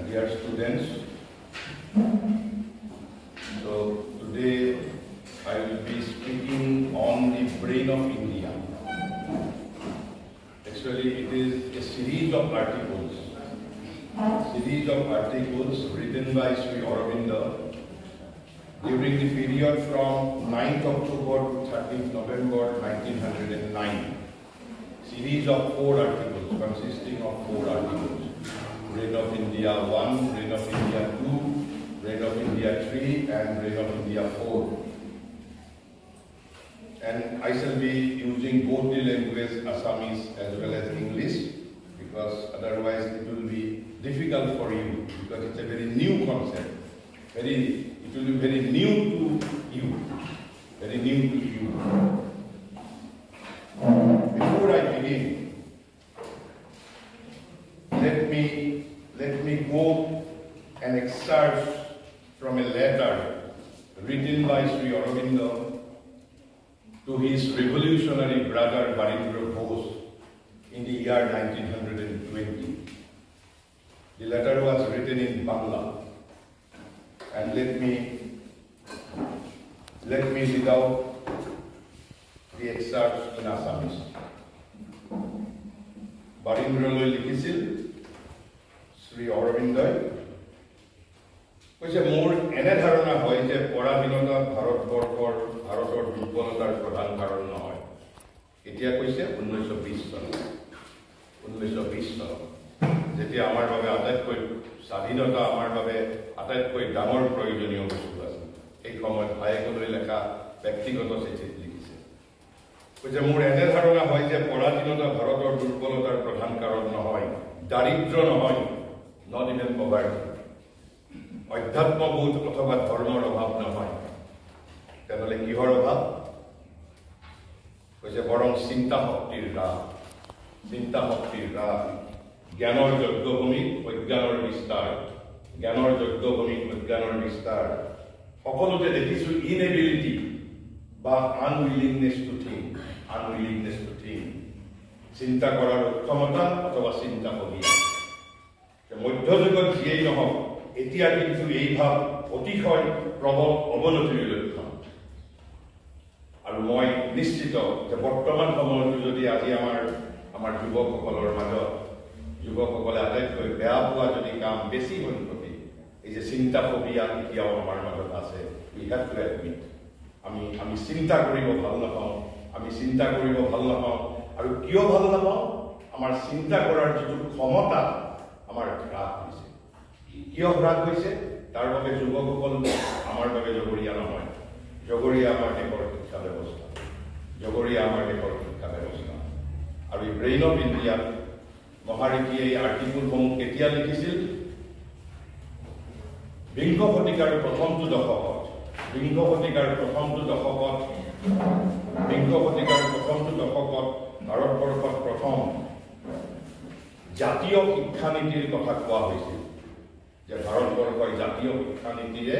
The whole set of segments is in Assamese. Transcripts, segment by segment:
dear students. So today I will be speaking on the brain of India. Actually, it is a series of articles written by Sri Aurobindo during the period from 9th October to 13th November 1909. Series of 4 articles consisting of 4 articles. Brain of India 1, Brain of India 2, Brain of India 3 and Brain of India 4. And I shall be using both the languages Assamese as well as English, because otherwise it will be difficult for you, because it's a very new concept. It will be very new to you. Very new to you. Before I begin, let me quote an excerpt from a letter written by Sri Aurobindo to his revolutionary brother Barindra Bose in the year 1920. The letter was written in Bangla, and let me read out the excerpt in Assamese. Barindra loi likhisil Sri Aurobindo কৈছে মোৰ এনে ধাৰণা হয় যে পৰাধীনতা ভাৰতৰ দুৰ্বলতাৰ প্ৰধান কাৰণ নহয়। এতিয়া কৈছে 1920 চন যেতিয়া আমাৰ বাবে আটাইতকৈ স্বাধীনতা আমাৰ বাবে আটাইতকৈ ডাঙৰ প্ৰয়োজনীয় বস্তু আছে, এই সময়ত ভায়েকলৈ লেখা ব্যক্তিগত চিঠিত লিখিছে। কৈছে মোৰ এনে ধাৰণা হয় যে পৰাধীনতা ভাৰতৰ দুৰ্বলতাৰ প্ৰধান কাৰণ নহয়, দাৰিদ্ৰ নহয়, not even poverty, অধ্যাত্মবোধ অথবা ধৰ্মৰ অভাৱ নহয়। তেনেহ'লে কিহৰ অভাৱ? কৈছে বৰং চিন্তা শক্তিৰ হ্ৰাস, জ্ঞানৰ যজ্ঞভূমিত অজ্ঞানৰ বিস্তাৰ, সকলোতে দেখিছো ইনএবিলিটি বা আনউইলিংনেছ টু থিংক, চিন্তা কৰাৰ অক্ষমতা অথবা চিন্তা ফবিয়া। মধ্যযুগত যিয়েই নহওক, এতিয়া কিন্তু এই ভাৱ অতিশয় প্ৰবল অৱনতিৰ লক্ষণ। আৰু মই নিশ্চিত যে বৰ্তমান সময়তো যদি আজি আমাৰ যুৱকসকলৰ মাজত যুৱকসকলে আটাইতকৈ বেয়া পোৱা যদি কাম বেছি সংখ্যকে এই যে চিন্তা ফবিয়া এতিয়াও আমাৰ মাজত আছে। উই হেভ টু এডমিট, আমি চিন্তা কৰিব ভাল নাপাওঁ, আৰু কিয় ভাল নাপাওঁ? আমাৰ চিন্তা কৰাৰ যিটো ক্ষমতা আমাৰ হ্ৰাস হৈছে। কিয় হ্ৰাস হৈছে? তাৰ বাবে যুৱকসকল আমাৰ বাবে জগৰীয়া নহয়। জগৰীয়া আমাৰ দেশৰ শিক্ষা ব্যৱস্থা, আৰু এই ব্ৰেইন অফ ইণ্ডিয়া মহাৰীতিয়ে এই আৰ্টিকুলসমূহ কেতিয়া লিখিছিল? বিংশ শতিকাৰ প্ৰথমটো দশকত ভাৰতবৰ্ষত প্ৰথম জাতীয় শিক্ষানীতিৰ কথা কোৱা হৈছিল, যে ভাৰতবৰ্ষৰ জাতীয় শিক্ষানীতিৰে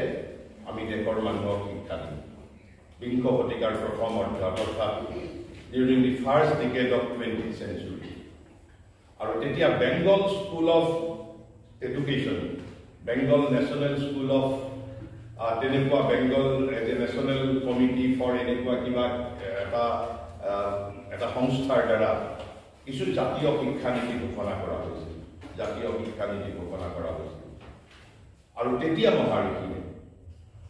আমি দেশৰ মানুহক শিক্ষা দিম। বিংশ শতিকাৰ প্ৰথম অৰ্ধাত, অৰ্থাৎ during the first decade of 20th century। আৰু তেতিয়া Bengal school of education, Bengal national school of তেনেকুৱা Bengal as a national committee for এনেকুৱা কিবা এটা সংস্থাৰ দ্বাৰা কিছু জাতীয় শিক্ষানীতি ঘোষণা কৰা হৈছিল। আৰু তেতিয়া মহাৰীষিয়ে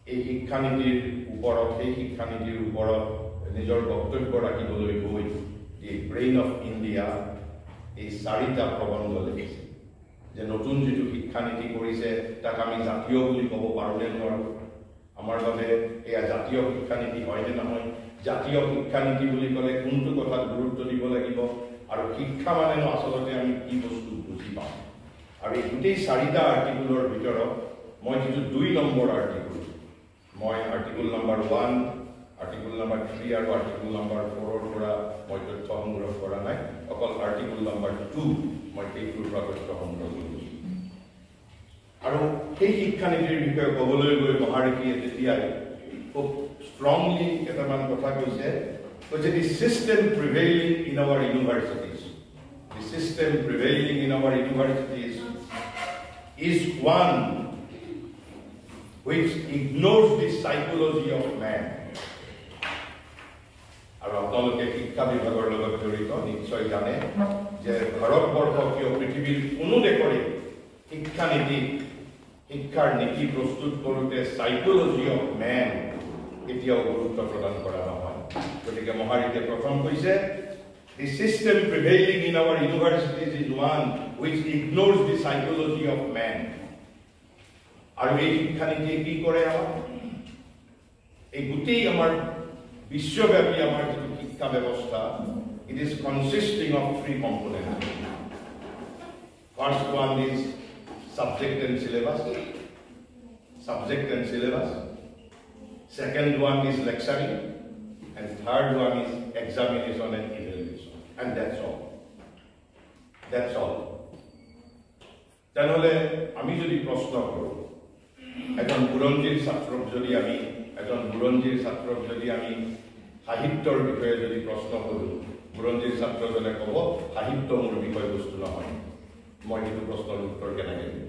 সেই শিক্ষানীতিৰ ওপৰত নিজৰ বক্তব্য ৰাখিবলৈ গৈ দি ব্ৰেইন অফ ইণ্ডিয়া এই 4টা প্ৰবন্ধ লিখিছে, যে নতুন যিটো শিক্ষানীতি কৰিছে তাক আমি জাতীয় বুলি ক'ব পাৰোঁনে নোৱাৰোঁ? আমাৰ বাবে এয়া জাতীয় শিক্ষানীতি হয়নে নহয়? জাতীয় শিক্ষানীতি বুলি ক'লে কোনটো কথাত গুৰুত্ব দিব লাগিব, আৰু শিক্ষা মানেনো আচলতে আমি কি বস্তু বুজি পাওঁ? আৰু এই গোটেই 4টা আৰ্টিকুলৰ ভিতৰত মই যিটো 2 নম্বৰ আৰ্টিকুল, মই আৰ্টিকুল নম্বৰ 1, আৰ্টিকুল নম্বৰ 3 আৰু আৰ্টিকুল নম্বৰ 4ৰ পৰা মই তথ্য সংগ্ৰহ কৰা নাই, অকল আৰ্টিকুল নম্বৰ 2 মই সেইটোৰ পৰা তথ্য সংগ্ৰহ কৰিছোঁ। আৰু সেই শিক্ষানীতিৰ বিষয়ে ক'বলৈ গৈ মহাৰীষিয়ে তেতিয়াই খুব ষ্ট্ৰংলি কেইটামান কথা কৈছে, the system prevailing in our universities is one which ignores the psychology of man. আৰু আপোনালোকে শিক্ষা বিভাগৰ লগত জড়িত নিশ্চয় জানে যে ভাৰতবৰ্ষ কিয় পৃথিৱীৰ কোনো দেশৰে শিক্ষাৰ নীতি প্ৰস্তুত কৰোঁতে সাইকোলজি অফ মেন এতিয়াও গুৰুত্ব প্ৰদান কৰা নহয় গতিকে মহাৰীতে প্ৰথম কৈছে the system prevailing in our universities is one which ignores the psychology of man আৰু এই শিক্ষা নীতি কি কৰে আমাৰ এই গোটেই আমাৰ বিশ্বব্যাপী আমাৰ যিটো শিক্ষা ব্যৱস্থা it is consisting of three components. First one is subject and syllabus. Second one is lecturing. And third one is examination and evaluation. And that's all. Tanhole ami jodi proshno koru. Ejon buronjir chatrok jodi ami সাহিত্যৰ বিষয়ে যদি প্ৰশ্ন কৰো বুৰঞ্জীৰ ছাত্ৰজনে ক'ব সাহিত্য মোৰ বিষয়বস্তু নহয় মই এই প্ৰশ্নৰ উত্তৰ কেনেকৈ দিম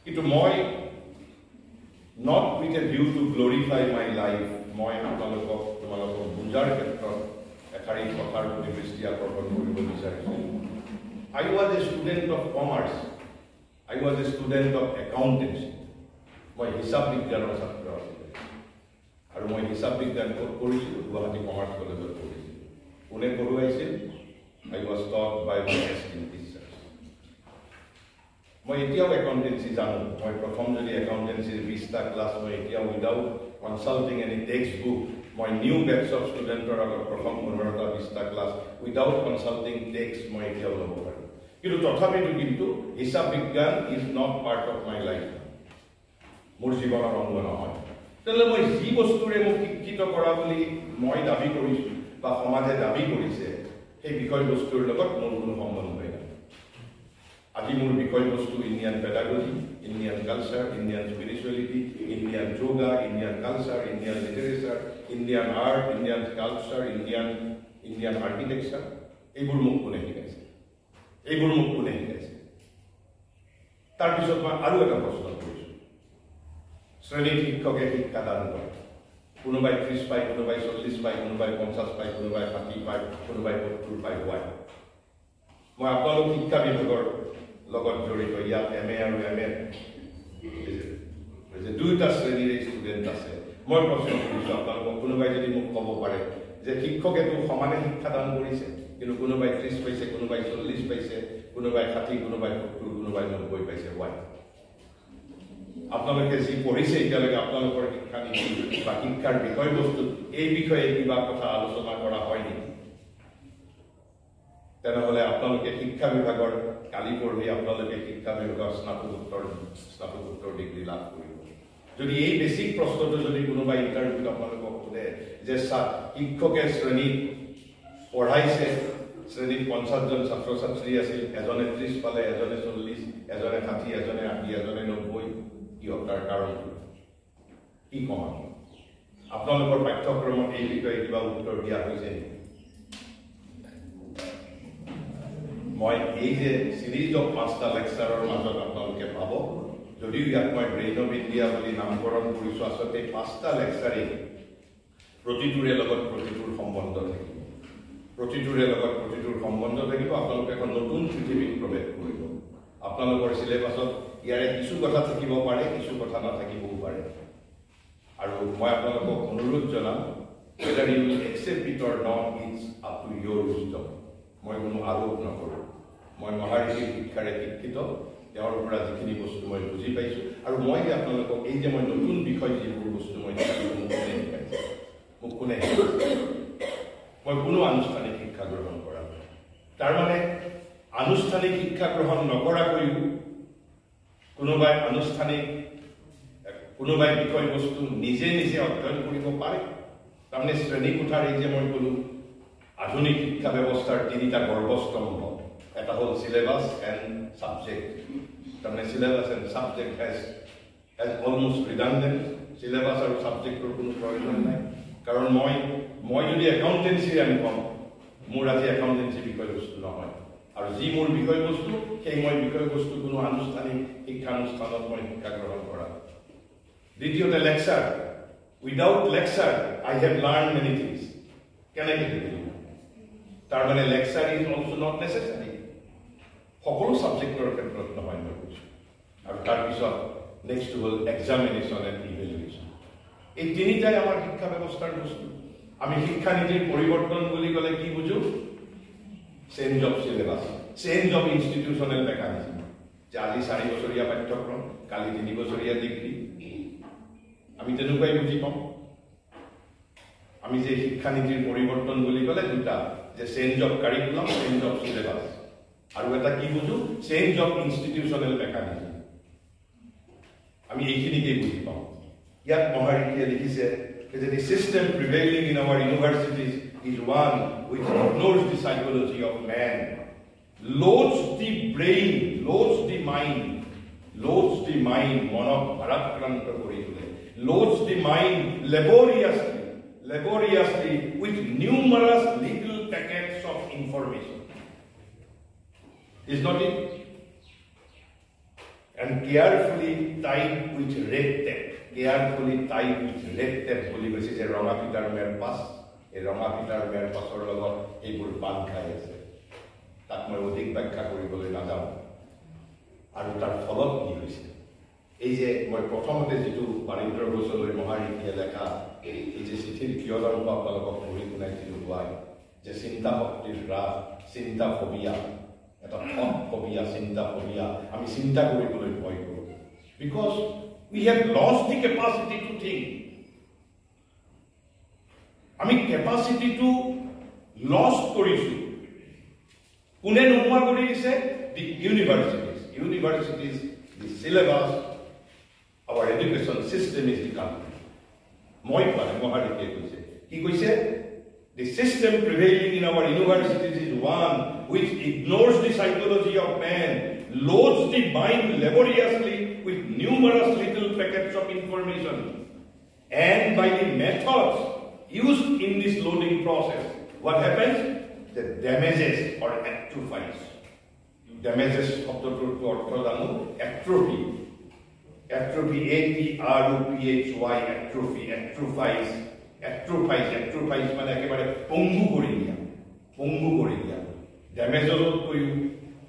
কিন্তু মই not with a view to glorify my life মই আপোনালোকক বুজাৰ ক্ষেত্ৰত একাৰী কথাৰ প্ৰতি দৃষ্টি আকৰ্ষণ কৰিব বিচাৰিছো I was a student of commerce I was a student of accountancy মই হিসাব বিজ্ঞানৰ ছাত্ৰ আছিলোঁ আৰু মই হিসাব বিজ্ঞান কৰিছিলোঁ গুৱাহাটী কমাৰ্চ কলেজত পঢ়িছিলোঁ কোনে পঢ়ুৱাইছিল I was taught by my esteemed teachers মই এতিয়াও একাউন্টেন্সি জানো মই প্ৰথম যদি একাউন্টেন্সিৰ 20টা ক্লাছ মই এতিয়াও without consulting any text book মই নিউ বেটছ অফ ষ্টুডেণ্টৰ আগত প্ৰথম 15টা 20টা ক্লাছ উইদাউট কনসাল্টিং টেক্সট মই এতিয়াও ল'ব পাৰোঁ কিন্তু তথাপিতো কিন্তু হিসাব বিজ্ঞান is not part of my life মোৰ জীৱনৰ অংগ নহয় তেলে মই যি বস্তুৰে মোক শিক্ষিত কৰা বুলি মই দাবী কৰিছো বা সমাজে দাবী কৰিছে সেই বিষয়বস্তুৰ লগত মোৰ কোনো সম্বন্ধ নাই আজি মোৰ বিষয়বস্তু Indian pedagogy Indian culture Indian spirituality Indian yoga Indian culture Indian literature Indian art Indian culture Indian architecture এইবোৰ মোক কোনে শিকাইছে তাৰপিছত মই আৰু এটা প্ৰশ্ন কৰিছো শ্ৰেণীৰ শিক্ষকে শিক্ষাদান কৰে কোনোবাই 30 পায় কোনোবাই 40 পায় কোনোবাই 50 পায় কোনোবাই 60 পায় কোনোবাই 70 পায় হয় মই আপোনালোক শিক্ষা বিভাগৰ লগত জড়িত ইয়াত এমএ আৰু এমএ যে দুইটা শ্ৰেণীৰ ষ্টুডেণ্ট আছে মই প্ৰশ্ন কৰিছো আপোনালোকক কোনোবাই যদি মোক ক'ব পাৰে যে শিক্ষকেতো সমানে শিক্ষাদান কৰিছে কিন্তু কোনোবাই 30 পাইছে কোনোবাই 40 পাইছে কোনোবাই 60 কোনোবাই 70 কোনোবাই 90 পাইছে হয় আপোনালোকে যি পঢ়িছে এতিয়ালৈকে আপোনালোকৰ শিক্ষা নীতি বা শিক্ষাৰ বিষয়বস্তু এই বিষয়ে কিবা কথা আলোচনা কৰা হয় নেকি তেনেহ'লে আপোনালোকে শিক্ষা বিভাগৰ কালি পঢ়ি আপোনালোকে শিক্ষা বিভাগৰ স্নাতকোত্তৰ ডিগ্ৰী লাভ কৰিব যদি এই বেসিক প্ৰশ্নটো যদি কোনোবাই ইণ্টাৰভিউত আপোনালোকক সোধে যে শিক্ষকে শ্ৰেণীত পঢ়াইছে শ্ৰেণীত 50 জন ছাত্ৰ ছাত্ৰী আছিল এজনে 30 পালে এজনে 40 এজনে 60 এজনে 80 এজনে 90 কি তাৰ কাৰণ কি কম আপোনালোকৰ পাঠ্যক্ৰমত এই বিষয়ে কিবা উত্তৰ দিয়া হৈছে নেকি মই এই যে সিৰিজ অফ 5টা লেকচাৰৰ মাজত আপোনালোকে পাব যদিও ইয়াত মই ব্ৰেইন অফ ইণ্ডিয়া বুলি নামকৰণ কৰিছো আচলতে 5টা লেকচাৰে প্ৰতিটোৰে লগত প্ৰতিটোৰ সম্বন্ধ থাকিব আপোনালোকে এখন নতুন পৃথিৱীত প্ৰৱেশ কৰিব আপোনালোকৰ সিলেবাছত ইয়াৰে কিছু কথা থাকিব পাৰে কিছু কথা নাথাকিবও পাৰে আৰু মই আপোনালোকক অনুৰোধ জনাম whether you will accept it or not it's up to your wisdom মই কোনো আৰোপ নকৰোঁ মই মহাৰীৰ শিক্ষাৰে শিক্ষিত তেওঁৰ পৰা যিখিনি বস্তু মই বুজি পাইছো আৰু মই যে আপোনালোকক এই যে মই নতুন বিষয় যিবোৰ বস্তু মই মোক কোনে মই কোনো আনুষ্ঠানিক শিক্ষা গ্ৰহণ কৰা নাই তাৰ মানে আনুষ্ঠানিক শিক্ষা গ্ৰহণ নকৰাকৈও কোনোবাই বিষয়বস্তু নিজে অধ্যয়ন কৰিব পাৰে তাৰমানে শ্ৰেণীকোঠাৰ এই যে মই ক'লো আধুনিক শিক্ষা ব্যৱস্থাৰ তিনিটা গৰ্ভস্তম্ভ এটা হ'ল সিলেবাস এণ্ড সাবজেক্ট তাৰমানে syllabus and subject has almost redundant syllabus আৰু সাবজেক্টৰ কোনো প্ৰয়োজন নাই কাৰণ মই যদি একাউণ্টেন্সি আমি কম মোৰ আজি একাউণ্টেন্সি বিষয়বস্তু নহয় আৰু যি মোৰ বিষয়বস্তু সেই মই বিষয়বস্তু কোনো আনুষ্ঠানিক শিক্ষানুষ্ঠানত মই শিক্ষা গ্ৰহণ কৰা দ্বিতীয়তে lecture without lecture I have learn many things কেনেকৈ শিকিলোঁ তাৰমানে lecture is also not necessary সকলো ছাবজেক্টৰ ক্ষেত্ৰত নহয় মই কৈছোঁ আৰু তাৰপিছত নেক্সট হ'ল এক্সামিনেশ্যন এণ্ড ইভেলুৱেশ্যন এই তিনিটাই আমাৰ শিক্ষা ব্যৱস্থাৰ বস্তু আমি শিক্ষানীতিৰ পৰিৱৰ্তন বুলি ক'লে কি বুজো change of syllabus change of institutional mechanism যে আজি 4 বছৰীয়া পাঠ্যক্ৰম কালি 3 বছৰীয়া ডিগ্ৰী আমি তেনেকুৱাই বুজি পাওঁ আমি যে শিক্ষানীতিৰ পৰিৱৰ্তন বুলি ক'লে দুটা যে change of curriculum change of syllabus আৰু এটা কি বুজো চেঞ্জ অফ ইনষ্টিটিউচনেল মেকানিজম আমি এইখিনিকে বুজি পাওঁ ইয়াত মহাৰীয়ে লিখিছে যে the system prevailing in our universities is one which ignores the psychology of man, loads the brain, loads the mind, monok bharakranto kori tule, loads the mind laboriously with numerous little packets of information. Is not it? And carefully tied with red tape. Carefully tied with red tape বুলি কৈছে যে ৰঙা পিটাৰ মেৰ পাছ এই ৰঙা পিটাৰ মেৰ পাছৰ লগত এইবোৰ বান্ধ খাই আছে তাক মই অধিক ব্যাখ্যা কৰিবলৈ নাযাওঁ আৰু তাৰ ফলত কি হৈছে এই যে মই প্ৰথমতে যিটো বাণীন্দ্ৰ ঘোষলৈ মহাৰীয়ে লেখা এই যে চিঠিৰ কিয়দংশ আপোনালোকক পঢ়ি শুনাইছিলোঁ হোৱাই যে চিন্তা শক্তিৰ হ্ৰাস চিন্তা ফবিয়া এটা ফবিয়া চিন্তা ফবিয়া আমি চিন্তা কৰিবলৈ ভয় কৰোঁ because we have lost the capacity to think আমি capacity to lost কৰিছো কোনে নোহোৱা কৰি দিছে the universities the syllabus our education system is the country মই মানে মহাৰীয়ে কৈছে কি কৈছে the system prevailing in our universities is one which ignores the psychology of man loads the mind laboriously with numerous little packets of information and by the methods used in this loading process what happens the damages or atrophies damages শব্দটোৰ অৰ্থ জানো atrophy atrophies মানে একেবাৰে পঙ্গু কৰি দিয়া damages কৈও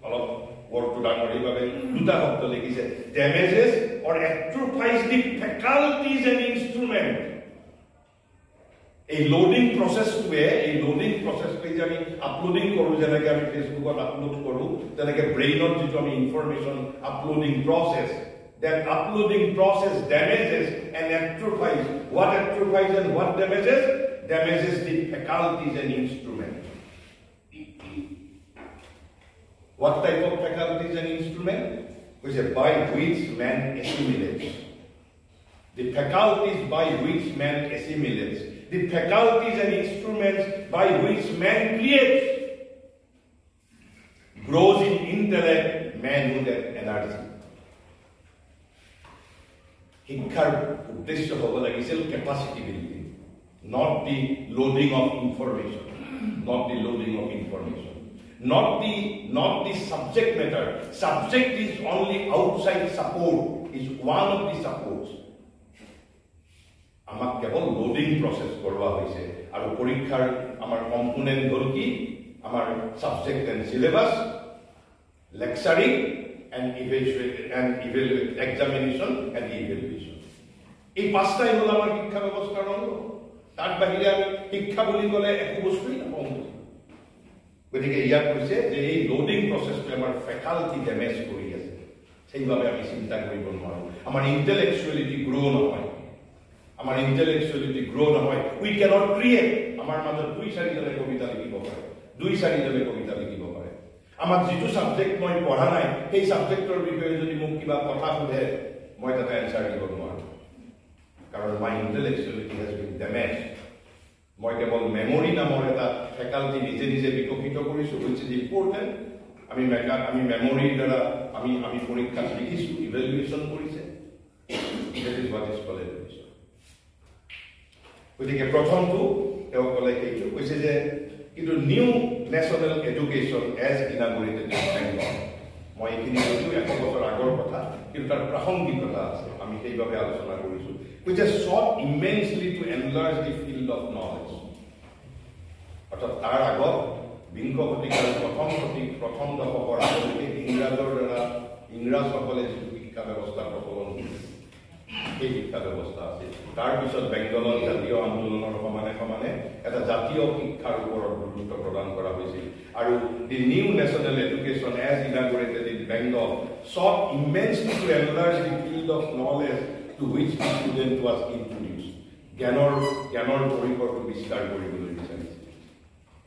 অলপ wordটো ডাঙৰীৰ বাবে দুটা শব্দ লিখিছে damages or atrophies the faculties and instrument এই লোডিং প্ৰসেসটোৱে যে আমি আপলোডিং কৰো যেনেকৈ আমি ফেসবুকত আপলোড কৰো তেনেকৈ ব্ৰেইনত যিটো আমি information uploading process that uploading process damages and atrophies what atrophies and what damages the faculties and instruments. What type of faculties and instruments? Which is by which man assimilates. The faculties by which man assimilates. The faculties and instruments by which man creates. Grows in intellect, manhood and energy. শিক্ষাৰ উদ্দেশ্য হ'ব লাগিছিল capacity building, not the loading of information. Not the subject matter. Subject is only outside support, is one of the supports. আমাক কেৱল লোডিং প্ৰসেস কৰোৱা হৈছে আৰু পৰীক্ষাৰ আমাৰ কম্পোনেন্ট হ'ল কি আমাৰ subject and syllabus lecturing and examination and evaluation. এই পাঁচটাই হল আমাৰ শিক্ষা ব্যৱস্থাৰ অংগ তাৰ বাহিৰে আমি শিক্ষা বুলি ক'লে একো বস্তুই নাপাওঁ গতিকে ইয়াত কৈছে যে এই লোডিং প্ৰসেসটো আমাৰ ফেকাল্টি ডেমেজ কৰি আছে সেইভাবে আমি চিন্তা কৰিব নোৱাৰো আমাৰ ইন্টেলেকচুয়ালিটি গ্ৰো নহয় we cannot create আমাৰ মাজত 2-4 জনে কবিতা লিখিব পাৰে আমাক যেটো সাবজেক্ট মই পঢ়া নাই সেই সাবজেক্টৰ বিষয়ে যদি মোক কিবা কথা সুধে মই তাতে এনসাৰ দিব নোৱাৰো কাৰণ my intellectuality has been damaged মই কেৱল মেমৰি নামৰ এটা ফেকাল্টি নিজে বিকশিত কৰিছো which is important আমি মেমৰিৰ দ্বাৰা আমি পৰীক্ষা লিখিছো ইভালুৱেচন কৰিছে that is what is called evaluation গতিকে প্ৰথমটো তেওঁ ক'লে সেইটো কৈছে যে কিন্তু new national education as inaugurated in Bengal. মই এখিনি যদিও 100 বছৰ আগৰ কথা কিন্তু তাৰ প্ৰাসংগিকতা আছে আমি সেইভাবে আলোচনা কৰিছো which has sought immensely to enlarge the field of knowledge. অর্থাৎ তার আগত বিংশ শতিকাৰ প্ৰথম দশকৰ আগলৈকে ইংৰাজসকলে যিটো শিক্ষা ব্যৱস্থা প্ৰচলন কৰিছিল এই শিক্ষা ব্যৱস্থা আছিল তাৰ পিছত বেংগলৰ জাতীয় আন্দোলনৰ সমানে এটা জাতীয় শিক্ষাৰ ওপৰত গুৰুত্ব প্ৰদান কৰা হৈছিল আৰু the new national education as inaugurated in Bengal sought immensely to enlarge the field of knowledge to which the student was introduced. জ্ঞানৰ পৰিসৰটো বিস্তাৰ কৰিবলৈ বিচাৰিছিল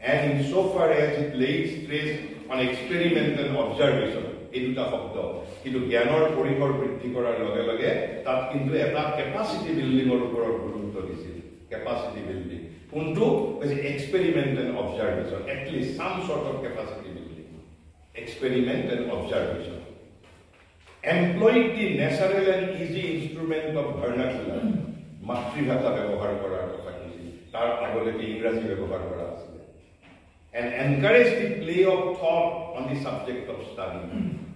and insofar as it lays stress on experiment and observation এই দুটা শব্দ কিন্তু জ্ঞানৰ পৰিসৰ বৃদ্ধি কৰাৰ লগে লগে তাত কিন্তু এটা ক্যাপাসিটি বিল্ডিংৰ ওপৰত গুৰুত্ব দিছিল capacity building কোনটো হৈছে experiment and observation at least some sort of capacity building experiment and observation employed the natural and easy instrument of vernacular মাতৃভাষা ব্যৱহাৰ কৰাৰ কথা কৈছিল তাৰ আগলৈকে ইংৰাজী ব্যৱহাৰ কৰা আছিল and encourage the play of thought on the subject of study.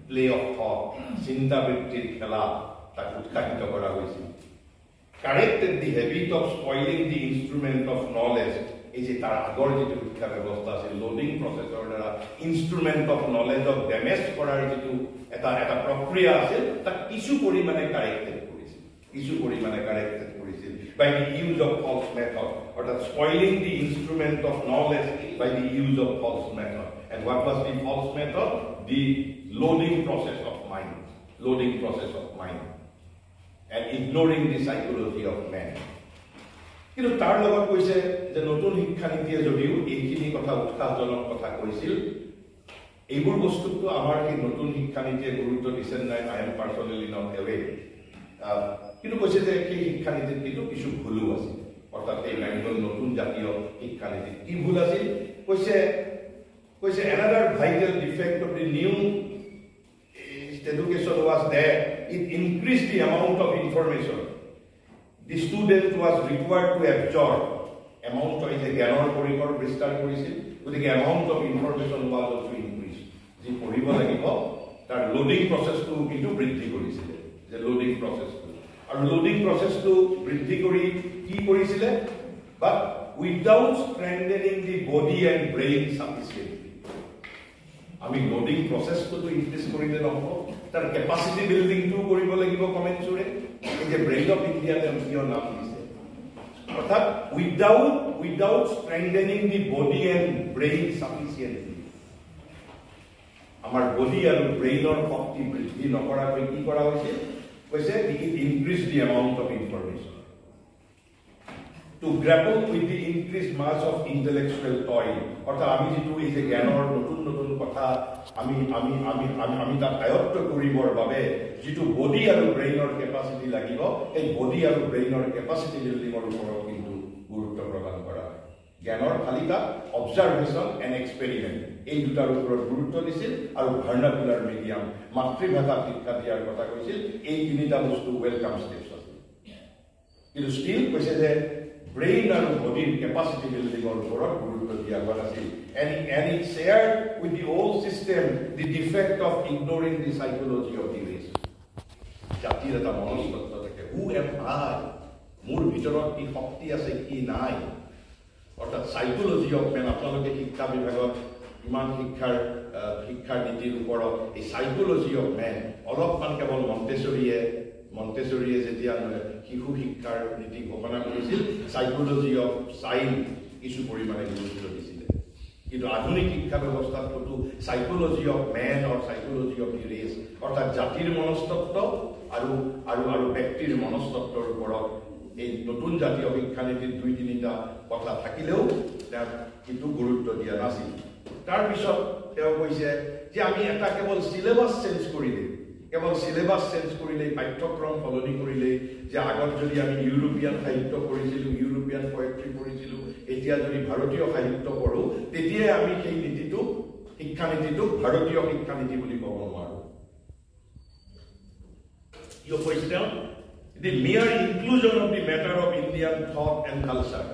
Play of thought, চিন্তা বৃত্তিৰ খেলা তাক উৎসাহিত কৰা হৈছিল corrected the habit of spoiling the instrument of knowledge এই যে তাৰ আগৰ যিটো শিক্ষা ব্যৱস্থা আছিল লোডিং প্ৰচেছৰ দ্বাৰা instrument of knowledge of damage কৰাৰ যিটো এটা প্ৰক্ৰিয়া আছিল তাক কিছু পৰিমাণে কাৰেক্টেড কৰিছিল by the use of false method or that spoiling the instrument of knowledge by the use of false method. And what was the false method? The loading process of mind and ignoring the psychology of man. কিন্তু তাৰ লগত কৈছে যে নতুন শিক্ষা নীতিয়ে যদিও এইখিনি কথা উৎসাহজনক কথা কৈছিল এইবোৰ বস্তুটো আমাৰ এই নতুন শিক্ষা নীতিয়ে গুৰুত্ব দিছে নাই I am personally not aware. কিন্তু কৈছে যে এই শিক্ষা নীতিত কিন্তু কিছু ভুলো আছে অৰ্থাৎ এই বেংগল নতুন জাতীয় শিক্ষা নীতিত কি ভুল আছিল কৈছে another vital defect of the new education was that it increased the amount of information the student was required to absorb amount of the জ্ঞানৰ পৰিসৰ বিস্তাৰ কৰিছিল গতিকে amount of information was also increased যি পঢ়িব লাগিব তাৰ লোডিং প্ৰচেছটো কিন্তু বৃদ্ধি কৰিছিল যে লোডিং প্ৰচেছটো আৰু লোডিং প্ৰচেছটো বৃদ্ধি কৰি কি কৰিছিলে but without strengthening the body and brain sufficiently আমি লোডিং প্ৰচেছটো ইনক্ৰিজ কৰিলে নহব তাৰ ক্যাপাসিটি বিল্ডিংটো কৰিব লাগিব কমেন্সুৰেট এই যে ব্ৰেইন অফ ইণ্ডিয়া কিয় নাম দিছে অৰ্থাৎ without strengthening the body and brain sufficiently আমাৰ বডি আৰু ব্ৰেইনৰ শক্তি বৃদ্ধি নকৰাকৈ কি কৰা হৈছে কৈছে it increased the amount of information to grapple with the increased mass of intellectual toil অর্থাৎ আমি যেটো এই যে জ্ঞানৰ নতুন কথা আমি তাক আয়ত্ত কৰিবৰ বাবে যেটো বডি আৰু ব্ৰেইনৰ ক্যাপাসিটি লাগিব এই বডি আৰু ব্ৰেইনৰ ক্যাপাসিটি বিল্ডিংৰ ওপৰত কিন্তু গুৰুত্ব প্ৰদান কৰা জ্ঞানৰ খালিতা অবজাৰভেশন এণ্ড এক্সপেৰিমেন্ট এই দুটাৰ ওপৰত গুৰুত্ব দিছিল আৰু ভাৰ্নাকুলাৰ মিডিয়াম মাতৃভাষা শিক্ষা দিয়াৰ কথা কৈছিল এই তিনিটা বস্তু ওয়েলকাম স্টেপছ আছিল কিন্তু ষ্টিল কৈছে যে brain and body capacity building or guruত্ব দিয়া হোৱা আছিল and it shared with the old system the defect of ignoring the psychology of the race জাতিৰ এটা মনস্তত্ব থাকে who am I মোৰ ভিতৰত কি শক্তি আছে কি নাই অৰ্থাৎ সাইকোলজি অফ মেন আপোনালোকে শিক্ষা বিভাগত ইমান শিক্ষাৰ নীতিৰ ওপৰত এই সাইকোলজি অফ মেন অলপমান কেৱল মন্টেছৰিয়ে যেতিয়া শিশু শিক্ষাৰ নীতি ঘোষণা কৰিছিল সাইকোলজি অফ চাইল্ড কিছু পৰিমাণে গুৰুত্ব দিছিল কিন্তু আধুনিক শিক্ষা ব্যৱস্থাত কতো psychology of men or psychology of the race অৰ্থাৎ জাতিৰ মনস্তত্ব আৰু ব্যক্তিৰ মনস্তত্বৰ ওপৰত এই নতুন জাতীয় শিক্ষা নীতিৰ দুই তিনিটা কথা থাকিলেও তাৰ কিন্তু গুৰুত্ব দিয়া নাছিল তাৰ পিছত তেওঁ কৈছে যে আমি এটা কেৱল সিলেবাস চেঞ্জ কৰিলে কেৱল সিলেবাস চেঞ্জ কৰিলে পাঠ্যক্ৰম সলনি কৰিলে যে আগত যদি আমি ইউৰোপিয়ান সাহিত্য পঢ়িছিলো ইউৰোপিয়ান পোয়েট্ৰি পঢ়িছিলো এতিয়া যদি ভাৰতীয় সাহিত্য পঢ়ো তেতিয়া আমি সেই নীতিটো শিক্ষা নীতিটো ভাৰতীয় শিক্ষা নীতি বুলি ক'ব নোৱাৰো your question the mere inclusion of the matter of Indian thought and culture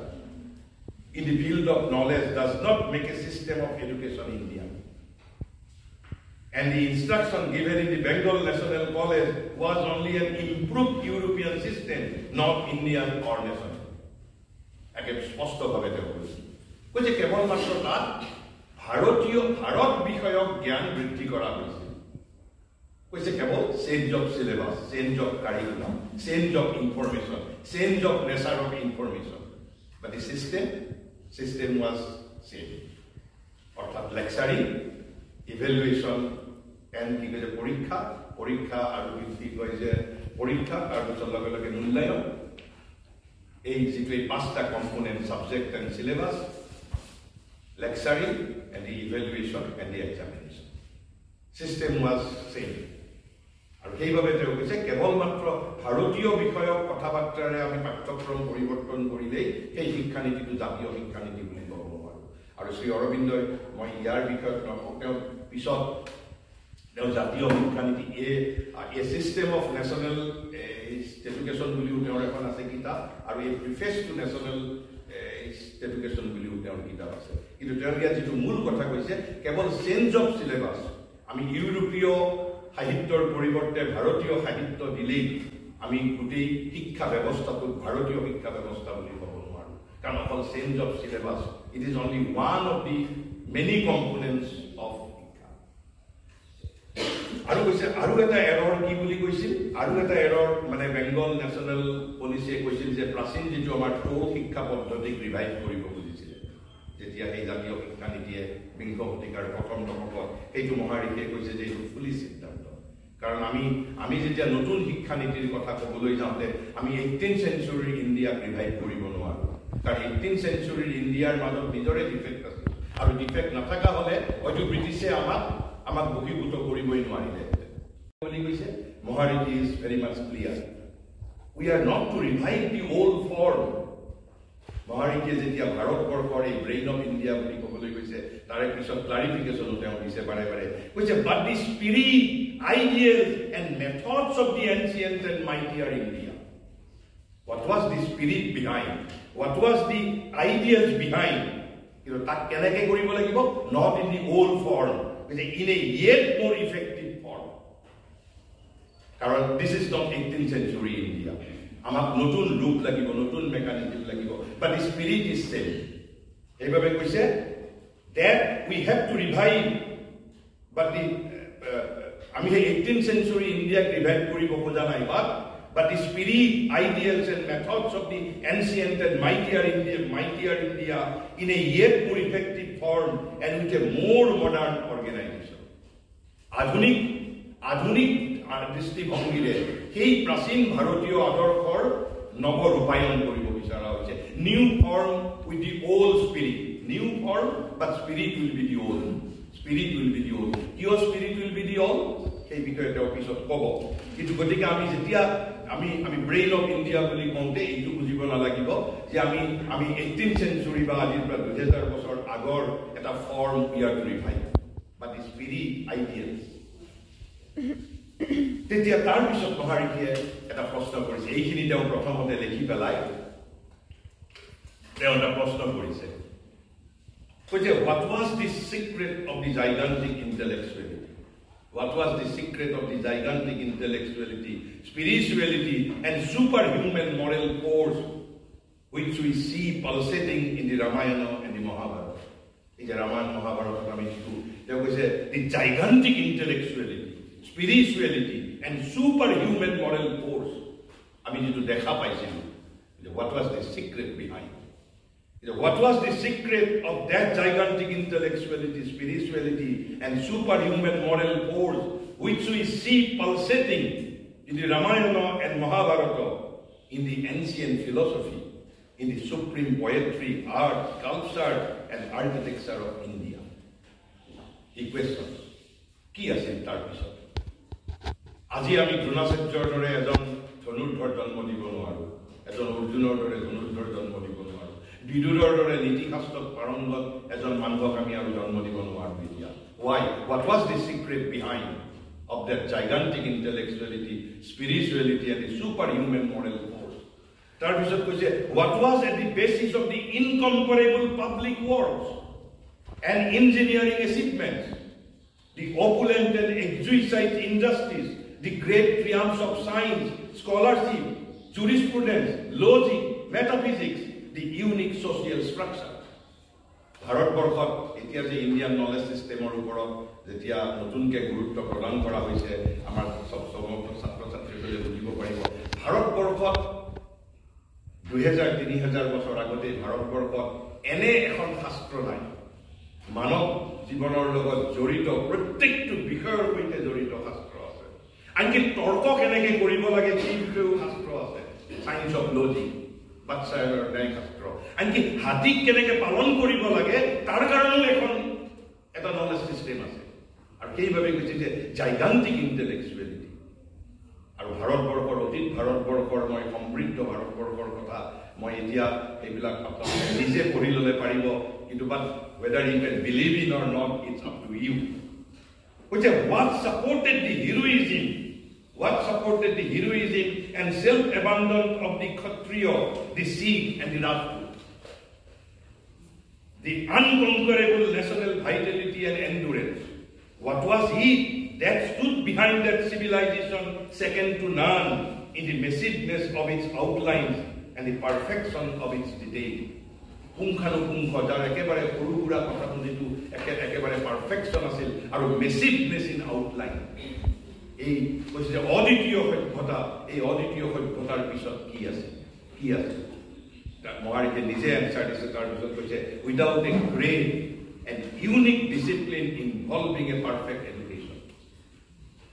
in the field of knowledge does not make a system of education Indian. And the instruction given in the Bengal National College was only an improved European system, not Indian or national. একে স্পষ্টভাৱে তেওঁ কৈছে কেৱল মাত্ৰ তাত ভাৰত বিষয়ক জ্ঞান বৃদ্ধি কৰা হৈছিল কৈছে কেৱল change of syllabus change of curriculum change of information change of nature of information but the system was same অৰ্থাৎ লেকচাৰিং ইভ্যালুয়েশন এণ্ড কি কৈছে পৰীক্ষা আৰু কি কয় যে পৰীক্ষা আৰু তাৰ লগে লগে মূল্যায়ন এই যিটো পাঁচটা component subject and syllabus lecturing and the evaluation and the examination. System was same. আৰু সেইভাবে তেওঁ কৈছে কেৱল মাত্ৰ ভাৰতীয় বিষয়ক কথাবাৰ্তাৰে আমি পাঠ্যক্ৰম পৰিৱৰ্তন কৰিলেই সেই শিক্ষানীতিটো জাতীয় শিক্ষানীতি বুলি ক'ব নোৱাৰো আৰু শ্ৰী অৰবিন্দই মই ইয়াৰ বিষয়ত তেওঁ পিছত তেওঁ জাতীয় শিক্ষানীতি এ চিষ্টেম অফ নেশ্যনেল এডুকেশ্যন বুলিও তেওঁৰ এখন আছে কিতাপ আৰু এই প্ৰিফেচ টু নেশ্যনেল এডুকেশ্যন বুলিও তেওঁৰ কিতাপ আছে কিন্তু তেওঁ ইয়াত যিটো মূল কথা কৈছে কেৱল চেঞ্জ অফ সিলেবাস আমি ইউৰোপীয় সাহিত্যৰ পৰিৱৰ্তে ভাৰতীয় সাহিত্য দিলেই আমি গোটেই শিক্ষা ব্যৱস্থাটো ভাৰতীয় শিক্ষা ব্যৱস্থা বুলি ক'ব নোৱাৰো কাৰণ অকল change of syllabus it is only one of the many components of শিক্ষা আৰু কৈছে আৰু এটা এৰৰ কি বুলি কৈছিল আৰু এটা এৰৰ মানে বেংগল নেশ্যনেল পলিচিয়ে কৈছিল যে প্ৰাচীন যিটো আমাৰ ট'ল শিক্ষা পদ্ধতিক ৰিভাইভ কৰিব খুজিছিলে যেতিয়া এই জাতীয় শিক্ষানীতিয়ে বিংশ শতিকাৰ প্ৰথম দশকত এইটো মহাৰিষিয়ে কৈছে যে এইটো ফুলি সিদ্ধান্ত কাৰণ আমি যেতিয়া নতুন শিক্ষানীতিৰ কথা ক'বলৈ যাওঁতে আমি 18th century ইণ্ডিয়াক ৰিভাইভ কৰিব নোৱাৰো কাৰণ 18th century ইণ্ডিয়াৰ মাজত নিজৰে ডিফেক্ট আছে আৰু ডিফেক্ট নাথাকা হ'লে হয়তো ব্ৰিটিছে আমাক বহিভূত কৰিবই নোৱাৰিলে বুলি কৈছে Maharishi is very much clear we are not to revive the old form মহাৰিষিয়ে যেতিয়া ভাৰতবৰ্ষৰ এই ব্ৰেইন অফ ইণ্ডিয়া বুলি ক'বলৈ কৈছে তাৰে পিছত ক্লাৰিফিকেশ্যনো তেওঁ দিছে বাৰে বাৰে কৈছে but the spirit ideals and methods of the ancient and mightier India what was the spirit behind what was the ideals behind কিন্তু তাক কেনেকৈ কৰিব লাগিব not in the old form in a yet more effective form. Karan, this is not 18th century India. Amak notun loop lagibo, notun mechanism lagibo, but the spirit is same. Ebabe koise that we have to revive, but the 18th century India revive koribo khoja nai but the spirit, ideals and methods of the ancient and mightier India in a yet more effective form and with a more modern organization. Adhunik দৃষ্টিভংগীৰে সেই প্ৰাচীন ভাৰতীয় আদৰ্শৰ নৱৰূপায়ন কৰিব বিচৰা হৈছে new form with the old spirit new form but spirit will be the old কিয় spirit will be the old সেই বিষয়ে তেওঁ পিছত ক'ব কিন্তু গতিকে আমি যেতিয়া আমি ব্ৰেইন অফ ইণ্ডিয়া বুলি কওঁতে এইটো বুজিব নালাগিব যে আমি 18th century বা আজিৰ পৰা 2000 বছৰ আগৰ এটা ফৰ্ম ইয়াৰ revive but the spirit ideals তেতিয়া তাৰ পিছত মহাৰিষিয়ে এটা প্ৰশ্ন কৰিছে এইখিনি তেওঁ প্ৰথমতে লিখি পেলাই তেওঁ এটা প্ৰশ্ন কৰিছে কৈছে what was the secret of the gigantic intellectuality what was the secret of the gigantic intellectuality spirituality and superhuman moral force which we see pulsating in the Ramayana and the Mahabharata in the Ramayana Mahabharata আমি দেখো তেওঁ কৈছে the gigantic intellectuality spirituality and superhuman moral force আমি যেটো দেখা পাইছিলো what was the secret behind what was the secret of that gigantic intellectuality spirituality and superhuman moral force which we see pulsating in the Ramayana and Mahabharata in the ancient philosophy in the supreme poetry art culture and architecture of India he questions কি আছে তাৰ পিছত আজি আমি দ্ৰোণাচাৰ্যৰ দৰে এজন ধনুৰ্ধৰ জন্ম দিব নোৱাৰো এজন অৰ্জুনৰ দৰে ধনুৰ্ধৰ জন্ম দিব নোৱাৰো বিদুৰৰ দৰে নীতিশাস্ত্ৰত পাৰংগত এজন মানুহক আমি আৰু জন্ম দিব নোৱাৰো এতিয়া why what was the secret behind of that gigantic intellectuality spirituality and the superhuman moral force তাৰ পিছত কৈছে what was at the basis of the incomparable public works and engineering achievements, the opulent and exquisite industries, the great triumphs of science, scholarship, jurisprudence, logic, metaphysics, the unique social structure. ভাৰতবৰ্ষত এতিয়া যে ইণ্ডিয়ান নলেজ সিস্টেমৰ ওপৰত যেতিয়া নতুনকে গুৰুত্ব প্ৰদান কৰা হৈছে আমাৰ সমগ্ৰ ছাত্ৰ ছাত্ৰীসকলে বুজিব পাৰিব ভাৰতবৰ্ষত 2000-3000 বছৰ আগতে ভাৰতবৰ্ষত এনে এখন শাস্ত্ৰ নাই মানৱ জীৱনৰ লগত জড়িত প্ৰত্যেকটো বিষয়ৰ সৈতে জড়িত শাস্ত্ৰ আছে আনকি তৰ্ক কেনেকৈ কৰিব লাগে সেই বিষয়েও শাস্ত্ৰ আছে সায়েন্স অফ লজিক বাচ্চাৰ ন্যায় শাস্ত্ৰ আনকি হাতীক কেনেকৈ পালন কৰিব লাগে তাৰ কাৰণেও এখন এটা নলেজ সিস্টেম আছে আৰু সেইভাবে কৈছে যে জাইগান্টিক ইন্টেলেকচুৱেলিটি আৰু ভাৰতবৰ্ষৰ অতীত ভাৰতবৰ্ষৰ মই সমৃদ্ধ ভাৰতবৰ্ষৰ কথা মই এতিয়া এইবিলাক আপোনালোকে নিজে পঢ়ি ল'লে পাৰিব কিন্তু বাট whether you can believe in or not it's up to you which what supported the heroism and self-abandon of the Kshatriya, the Sikh and the Rajput. The unconquerable national vitality and endurance. What was it that stood behind that civilization second to none in the massiveness of its outlines and the perfection of its detail? পুংখানুপুংখ যাৰ একেবাৰে সৰু সুৰা কথাটো যিটো একেবাৰে পাৰফেকশ্যন আছিল আৰু মেচিভনেছ ইন আউটলাইন এই কৈছে যে অদ্বিতীয় সভ্যতা এই অদ্বিতীয় সভ্যতাৰ পিছত কি আছে মহাৰিকে নিজে এনচাৰ দিছে তাৰ পিছত কৈছে without a great and unique discipline involving a perfect education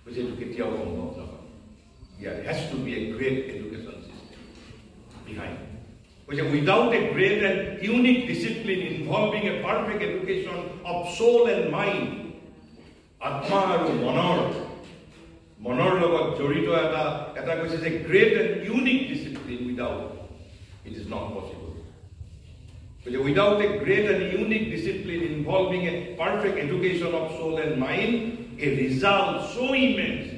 কৈছে এইটো কেতিয়াও সম্ভৱ নহয় ইয়াৰ has to be a great education system behind without a great and unique discipline involving a perfect education of soul and mind, atma aru monor logot jorito eta koise je great and unique discipline without it is not possible. Without a great and unique discipline involving a perfect education of soul and mind, a result so immense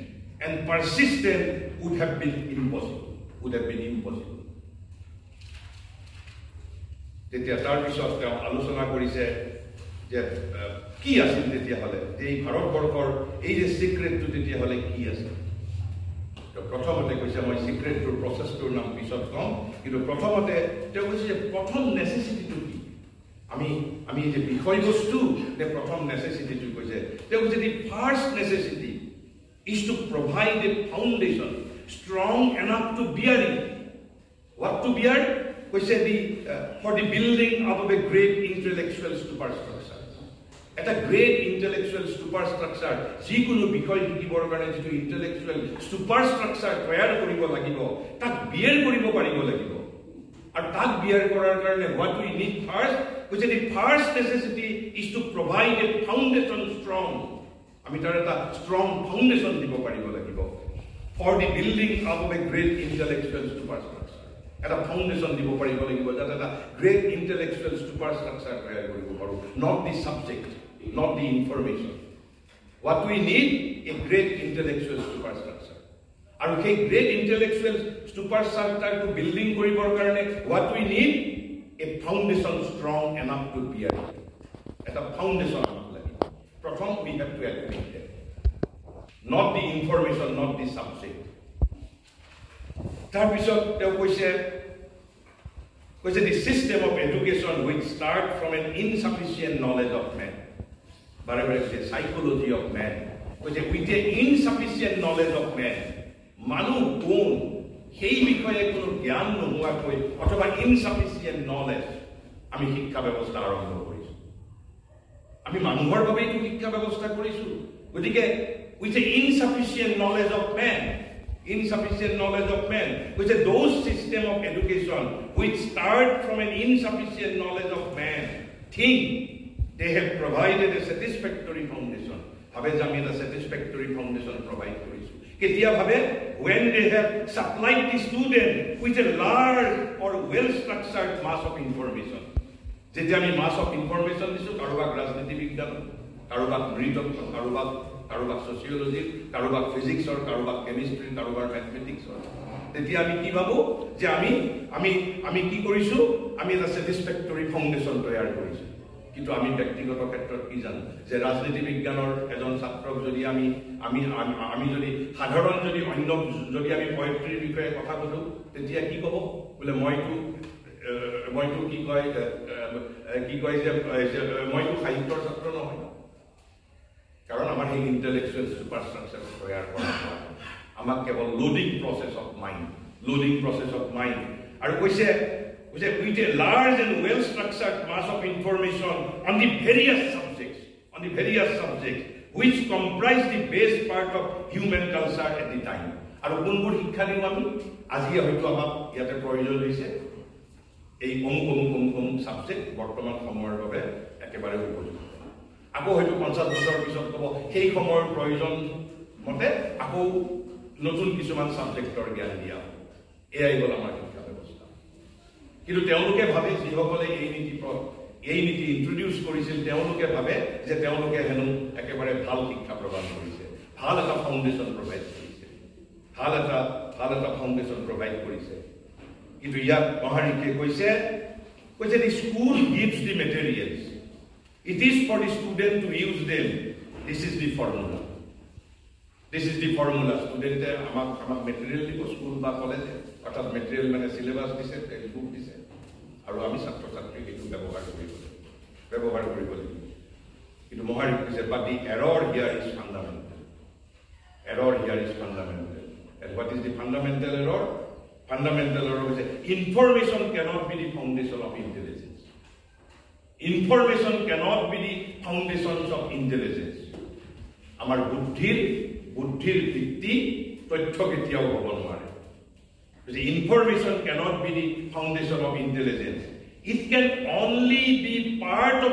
and persistent would have been impossible. তেতিয়া তাৰ পিছত তেওঁ আলোচনা কৰিছে যে কি আছিল তেতিয়াহ'লে এই ভাৰতবৰ্ষৰ এই যে সিক্ৰেটটো তেতিয়াহ'লে কি আছিল প্ৰথমতে কৈছে মই সিক্ৰেটটোৰ প্ৰচেছটোৰ নাম পিছত কম কিন্তু প্ৰথমতে তেওঁ কৈছে যে প্ৰথম নেচেচিটিটো কি আমি যে বিষয়বস্তু নে প্ৰথম নেচেচিটিটো কৈছে তেওঁ কৈছে the first necessity is to provide a foundation strong enough to bear it what to bear কৈছে for the building up of a great intellectual superstructure. Eta great intellectual superstructure, jikono bikoy dikibor karone jitu intellectual superstructure tayar koribo lagibo, tak bear koribo paribo lagibo. Ar tak bear korar karone what we need first, which the first necessity is to provide a foundation strong. Ami tar eta strong foundation dibo paribo lagibo for the building up of a great intellectual superstructure. At a foundation দিব পাৰিব লাগিব যাতে এটা great intellectual superstructure তৈয়াৰ কৰিব পাৰো not the subject not the information what we need a great intellectual superstructure আৰু সেই great intellectual superstructure to building কৰিবৰ কাৰণে what we need a foundation strong enough to bear it এটা foundation লাগিব প্ৰথম we have to admit that not the information not the subject তাৰ পিছত তেওঁ কৈছে the system of education which start from an insufficient knowledge of man bare the psychology of man with the insufficient knowledge of man manu kon সেই বিষয়ে কোনো জ্ঞান নোহোৱাকৈ অথবা insufficient knowledge আমি শিক্ষা ব্যৱস্থা আৰম্ভ কৰিছো আমি মানুহৰ বাবে এই শিক্ষা ব্যৱস্থা কৰিছো গতিকে with the insufficient knowledge of man which are those system of education which start from an insufficient knowledge of man think they have provided a satisfactory foundation have a satisfactory foundation provide korisu ketia bhabe when they have supplied the student with a large or well structured mass of information jeti ami mass of information disu karobak rajniti bigyan karobak nritotto karobak কাৰোবাক ছচিয়লজিৰ, কাৰোবাক ফিজিক্সৰ, কাৰোবাক কেমিষ্ট্ৰিৰ, কাৰোবাৰ মেথমেটিক্সৰ, তেতিয়া আমি কি ভাবো যে আমি কি কৰিছো, আমি এটা ছেটিছফেক্টৰী ফাউণ্ডেশ্যন তৈয়াৰ কৰিছো। কিন্তু আমি ব্যক্তিগত ক্ষেত্ৰত কি জানো যে ৰাজনীতি বিজ্ঞানৰ এজন ছাত্ৰক যদি আমি যদি সাধাৰণ যদি অন্য যদি আমি পয়েট্ৰিৰ বিষয়ে কথা ক'লো, তেতিয়া কি ক'ব বোলে মইতো কি কয় যে মইতো সাহিত্যৰ ছাত্ৰ নহয়। কাৰণ আমাৰ সেই ইণ্টেলেকচুৱেল চুপাৰষ্ট্ৰাকচাৰ তৈয়াৰ কৰা হয়, আমাক কেৱল লোডিং প্ৰচেছ অফ মাইণ্ড আৰু কৈছে with a large and well structured mass of information on the various subjects which comprise the base part of human culture at the time. আৰু কোনবোৰ শিক্ষা দিওঁ আমি আজি হয়তো আমাক ইয়াতে প্ৰয়োজন হৈছে এই অমুক সাবজেক্ট বৰ্তমান সময়ৰ বাবে একেবাৰে উপযুক্ত। আকৌ হয়তো 50 বছৰ পিছত ক'ব সেই সময়ৰ প্ৰয়োজন মতে আকৌ নতুন কিছুমান সাবজেক্টৰ জ্ঞান দিয়া। এয়াই হ'ল আমাৰ শিক্ষা ব্যৱস্থা। কিন্তু তেওঁলোকে ভাবে যিসকলে এই নীতি ইন্ট্ৰডিউচ কৰিছিল, তেওঁলোকে ভাবে যে তেওঁলোকে হেনো একেবাৰে ভাল শিক্ষা প্ৰদান কৰিছে, ভাল এটা ফাউণ্ডেশ্যন প্ৰভাইড কৰিছে, কিন্তু ইয়াত মহাৰিষিয়ে কৈছে the school gives the materials, it is for the student to use them, this is the formula student আমাক মেটেৰিয়েল দিব স্কুল বা কলেজে, অৰ্থাৎ মেটেৰিয়েল মানে সিলেবাস দিছে, টেক্সটবুক দিছে, আৰু আমি ছাত্ৰ ছাত্ৰীক এইটো ব্যৱহাৰ কৰিব লাগিব। কিন্তু মহাৰিষি কৈছে but the error here is fundamental. And what is the fundamental error? Fundamental error is information cannot be the foundation of intelligence. আমাৰ বুদ্ধিৰ ভিত্তি তথ্য কেতিয়াও হ'ব নোৱাৰে। Information cannot be the foundation of intelligence. It can only be part of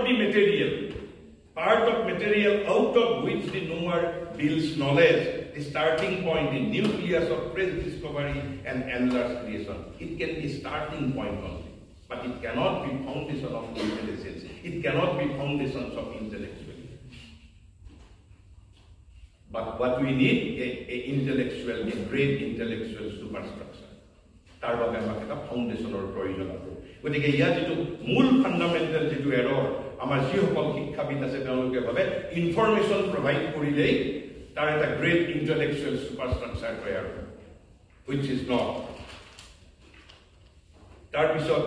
material out of which the knower builds knowledge, the starting point, the nucleus of fresh discovery and endless creation. It can be starting point only, but it cannot be foundation of intelligence. It cannot be foundations of intellectual. But what we need a great intellectual superstructure. তাৰ বাবে আমাক এটা ফাউণ্ডেশ্যনৰ প্ৰয়োজন আছে। গতিকে ইয়াত যিটো মূল ফাণ্ডামেণ্টেল যিটো এৰৰ, আমাৰ যিসকল শিক্ষাবিদ আছে তেওঁলোকে ভাবে ইনফৰমেশ্যন প্ৰভাইড কৰিলেই তাৰ এটা গ্ৰেট ইণ্টেলেকচুৱেল চুপাৰষ্ট্ৰাকচাৰ তৈয়াৰ হয়, হুইচ ইজ নট। তাৰপিছত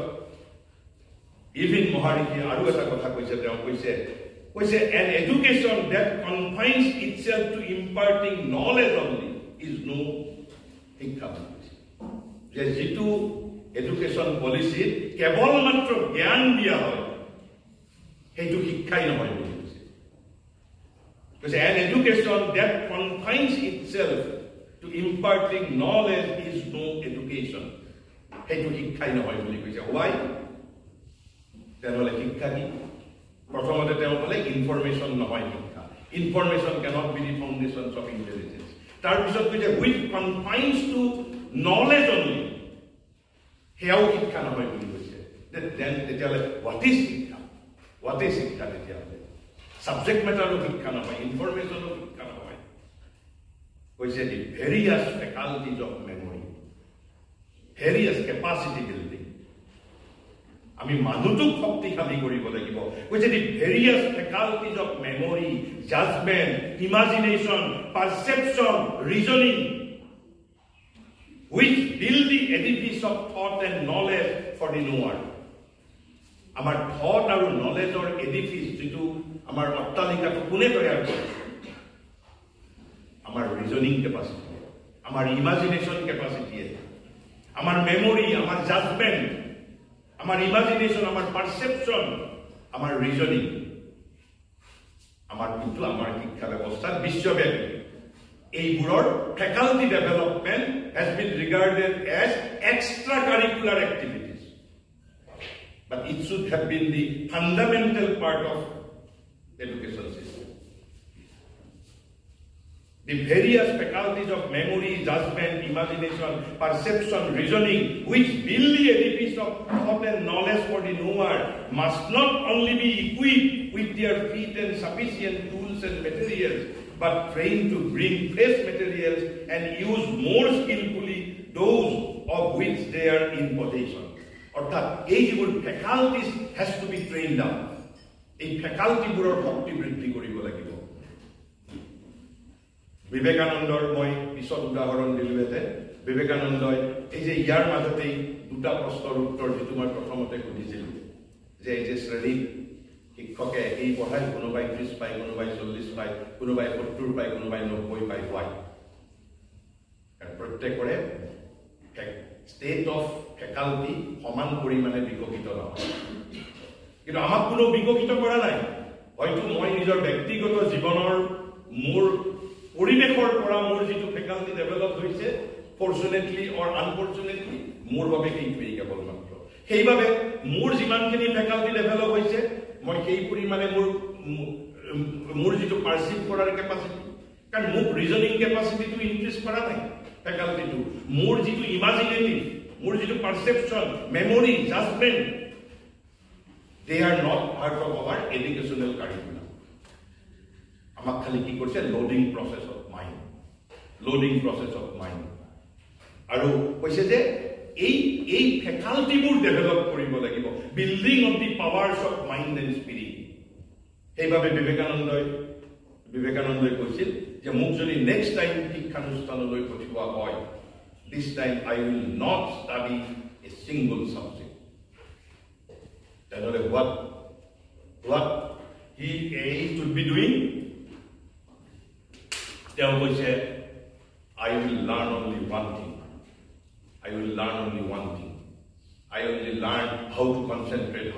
ইভিন মহাৰিষি আৰু এটা কথা কৈছে, তেওঁ কৈছে an education that confines itself to imparting knowledge only is no শিক্ষা policy. যে যিটো এডুকেশ্যন পলিচিত কেৱল মাত্ৰ জ্ঞান দিয়া হয় সেইটো শিক্ষাই নহয় বুলি কৈছে। An education that confines itself to imparting knowledge is no education. সেইটো শিক্ষাই নহয় বুলি কৈছে। Why? তেনেহ'লে শিক্ষা কি? প্ৰথমতে তেওঁ ক'লে ইনফৰমেশ্যন নহয় শিক্ষা। Information cannot be the foundations of intelligence. তাৰপিছত কৈছে which confines to knowledge only, সেয়াও শিক্ষা নহয় বুলি কৈছে। তেতিয়াহ'লে what is শিক্ষা তেতিয়াহ'লে? সাবজেক্ট মেটাৰো শিক্ষা নহয়, ইনফৰমেশ্যনো শিক্ষা নহয়। কৈছে the various faculties of memory, various capacity building, আমি মানুহটোক শক্তিশালী কৰিব লাগিব। কৈছে the various faculties of memory, judgment, imagination, perception, reasoning, which build the edifice of thought and knowledge for the knower. আমাৰ thought আৰু knowledgeৰ edifice যিটো আমাৰ অট্টালিকাটো কোনে তৈয়াৰ কৰে? আমাৰ reasoning capacity, আমাৰ imagination capacity, আমাৰ memory, আমাৰ judgment, আমাৰ imagination, আমাৰ perception, আমাৰ reasoning, আমাৰ কিন্তু আমাৰ শিক্ষা ব্যৱস্থাত বিশ্বব্যাপী এইবোৰৰ faculty development has been regarded as extracurricular activities, but it should have been the fundamental part of education system. The various faculties of memory, judgment, imagination, perception, reasoning, which build the edifice of thought and knowledge for the knower, must not only be equipped with their feet and sufficient tools and materials, but trained to bring fresh materials and use more skillfully those of which they are in possession. Orthat, ei jibur faculties has to be trained up. Ei faculty buror shakti bridhi koribo lagibo. Vivekanandor moi pisot udahoron dilubete Vivekanandoi ei je yar majotei দুটা প্ৰশ্নৰ উত্তৰ যেটো মই প্ৰথমতে সুধিছিলো যে এই যে শ্ৰেণী শিক্ষকে এই পঢ়াই কোনোবাই 30 পায় কোনোবাই 40 পায় কোনোবাই 70 পায় কোনোবাই 90 পায় হয় আৰু প্ৰত্যেকৰে ষ্টেট অফ ফেকাল্টি সমান পৰিমাণে বিকশিত নহয় কিন্তু আমাক কোনো বিকশিত কৰা নাই হয়তো মই নিজৰ ব্যক্তিগত জীৱনৰ মোৰ পৰিৱেশৰ পৰা মোৰ যেটো ফেকাল্টি ডেভেলপ হৈছে fortunately or unfortunately মোৰ বাবে এইটোৱেই কেৱল মাত্ৰ সেইবাবে মোৰ যিমানখিনি ফেকাল্টি ডেভেলপ হৈছে মই সেই পৰিমাণে মোৰ যেটো পাৰসিভ কৰাৰ কেপাসিটি কাৰণ মোক ৰিজনিং কেপাসিটিটো ইনক্ৰিজ কৰা নাই ফেকাল্টিটো মোৰ যেটো ইমাজিনেটিভ মোৰ যেটো perception memory judgment they are not part of our educational curriculum আমাক খালি কি কৰিছে লোডিং প্ৰসেস অফ মাইন্ড আৰু কৈছে যে এই ফেকাল্টিবোৰ ডেভেলপ কৰিব লাগিব building of the powers of mind and spirit সেইবাবে বিবেকানন্দই কৈছিল যে মোক যদি নেক্সট টাইম শিক্ষানুষ্ঠানলৈ পঠিওৱা হয় this time I will not study A single subject তেনেহ'লে what he should be doing তেওঁ কৈছে I will learn only one thing. I will learn only one thing. I only learn how to concentrate.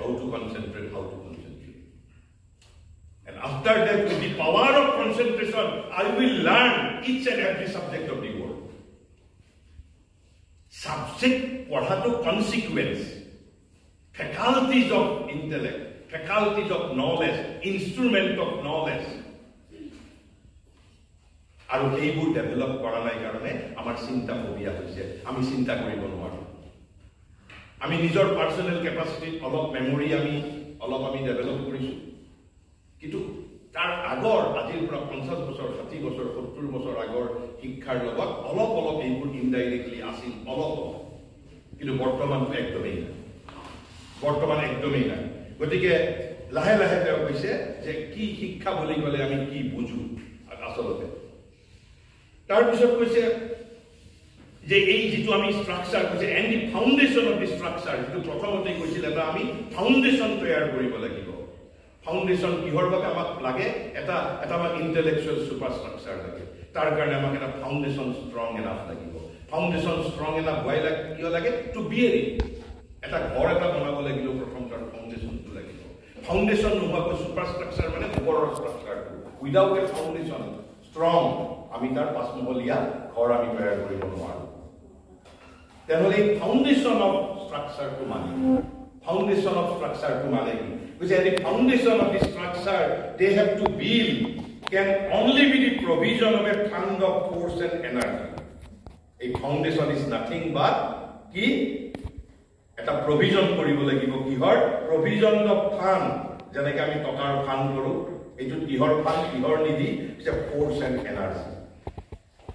And after that, with the power of concentration, I will learn each and every subject of the world. Subject, padhato consequence, faculties of intellect, faculties of knowledge, instrument of knowledge. আৰু এইবোৰ ডেভেলপ কৰা নাই কাৰণে আমাৰ চিন্তা ফোবিয়া হৈছে আমি চিন্তা কৰিব নোৱাৰো আমি নিজৰ পাৰ্সোনাল কেপাসিটি অলপ মেমৰি আমি ডেভেলপ কৰিছো কিন্তু তাৰ আগৰ আজিৰ পৰা 50 বছৰ 60 বছৰ 70 বছৰ আগৰ শিক্ষাৰ লগত অলপ এইবোৰ ইনডাইৰেক্টলি আছিল অলপ কিন্তু বৰ্তমানটো একদমেই নাই গতিকে লাহে লাহে তেওঁ কৈছে যে কি শিক্ষা বুলি ক'লে আমি কি বুজো আচলতে তাৰ পিছত কৈছে যে এই যেটো আমি স্ট্ৰাকচাৰ কৈছে and the foundation of the structure যেটো প্ৰথমতে কৈছিল এটা আমি ফাউন্ডেশন তৈয়াৰ কৰিব লাগিব ফাউন্ডেশন কিহৰ বাবে আমাক লাগে এটা আমাক ইন্টেলেকচুৱেল সুপাৰস্ট্ৰাকচাৰ লাগে তাৰ কাৰণে আমাক এটা ফাউন্ডেশন ষ্ট্ৰং এনাফ লাগিব ফাউন্ডেশন ষ্ট্ৰং এনাফ হোৱাই লাগে কিয় লাগে টু বিয়াৰিং এটা ঘৰ এটা বনাব লাগিব প্ৰথম তাৰ ফাউন্ডেশনটো লাগিব ফাউন্ডেশন নোহোৱাকৈ সুপাৰস্ট্ৰাকচাৰ মানে ওপৰৰ ষ্ট্ৰাকচাৰটো উইদাউট এ ফাউন্ডেশন ষ্ট্ৰং আমি তাৰ পাঁচমহলীয়া ঘৰ আমি তৈয়াৰ কৰিব নোৱাৰো তেনেহ'লে ফাউন্ডেশন অফ ষ্ট্ৰাকচাৰটো মানে because the foundation of the structure they have to build can only be the provision of a fund of force and energy. A foundation is nothing but ki eta provision koribo lagibo kihor provision of fund janeke ami tokar fund koru etu kihor fund kihor nidhi is a force and energy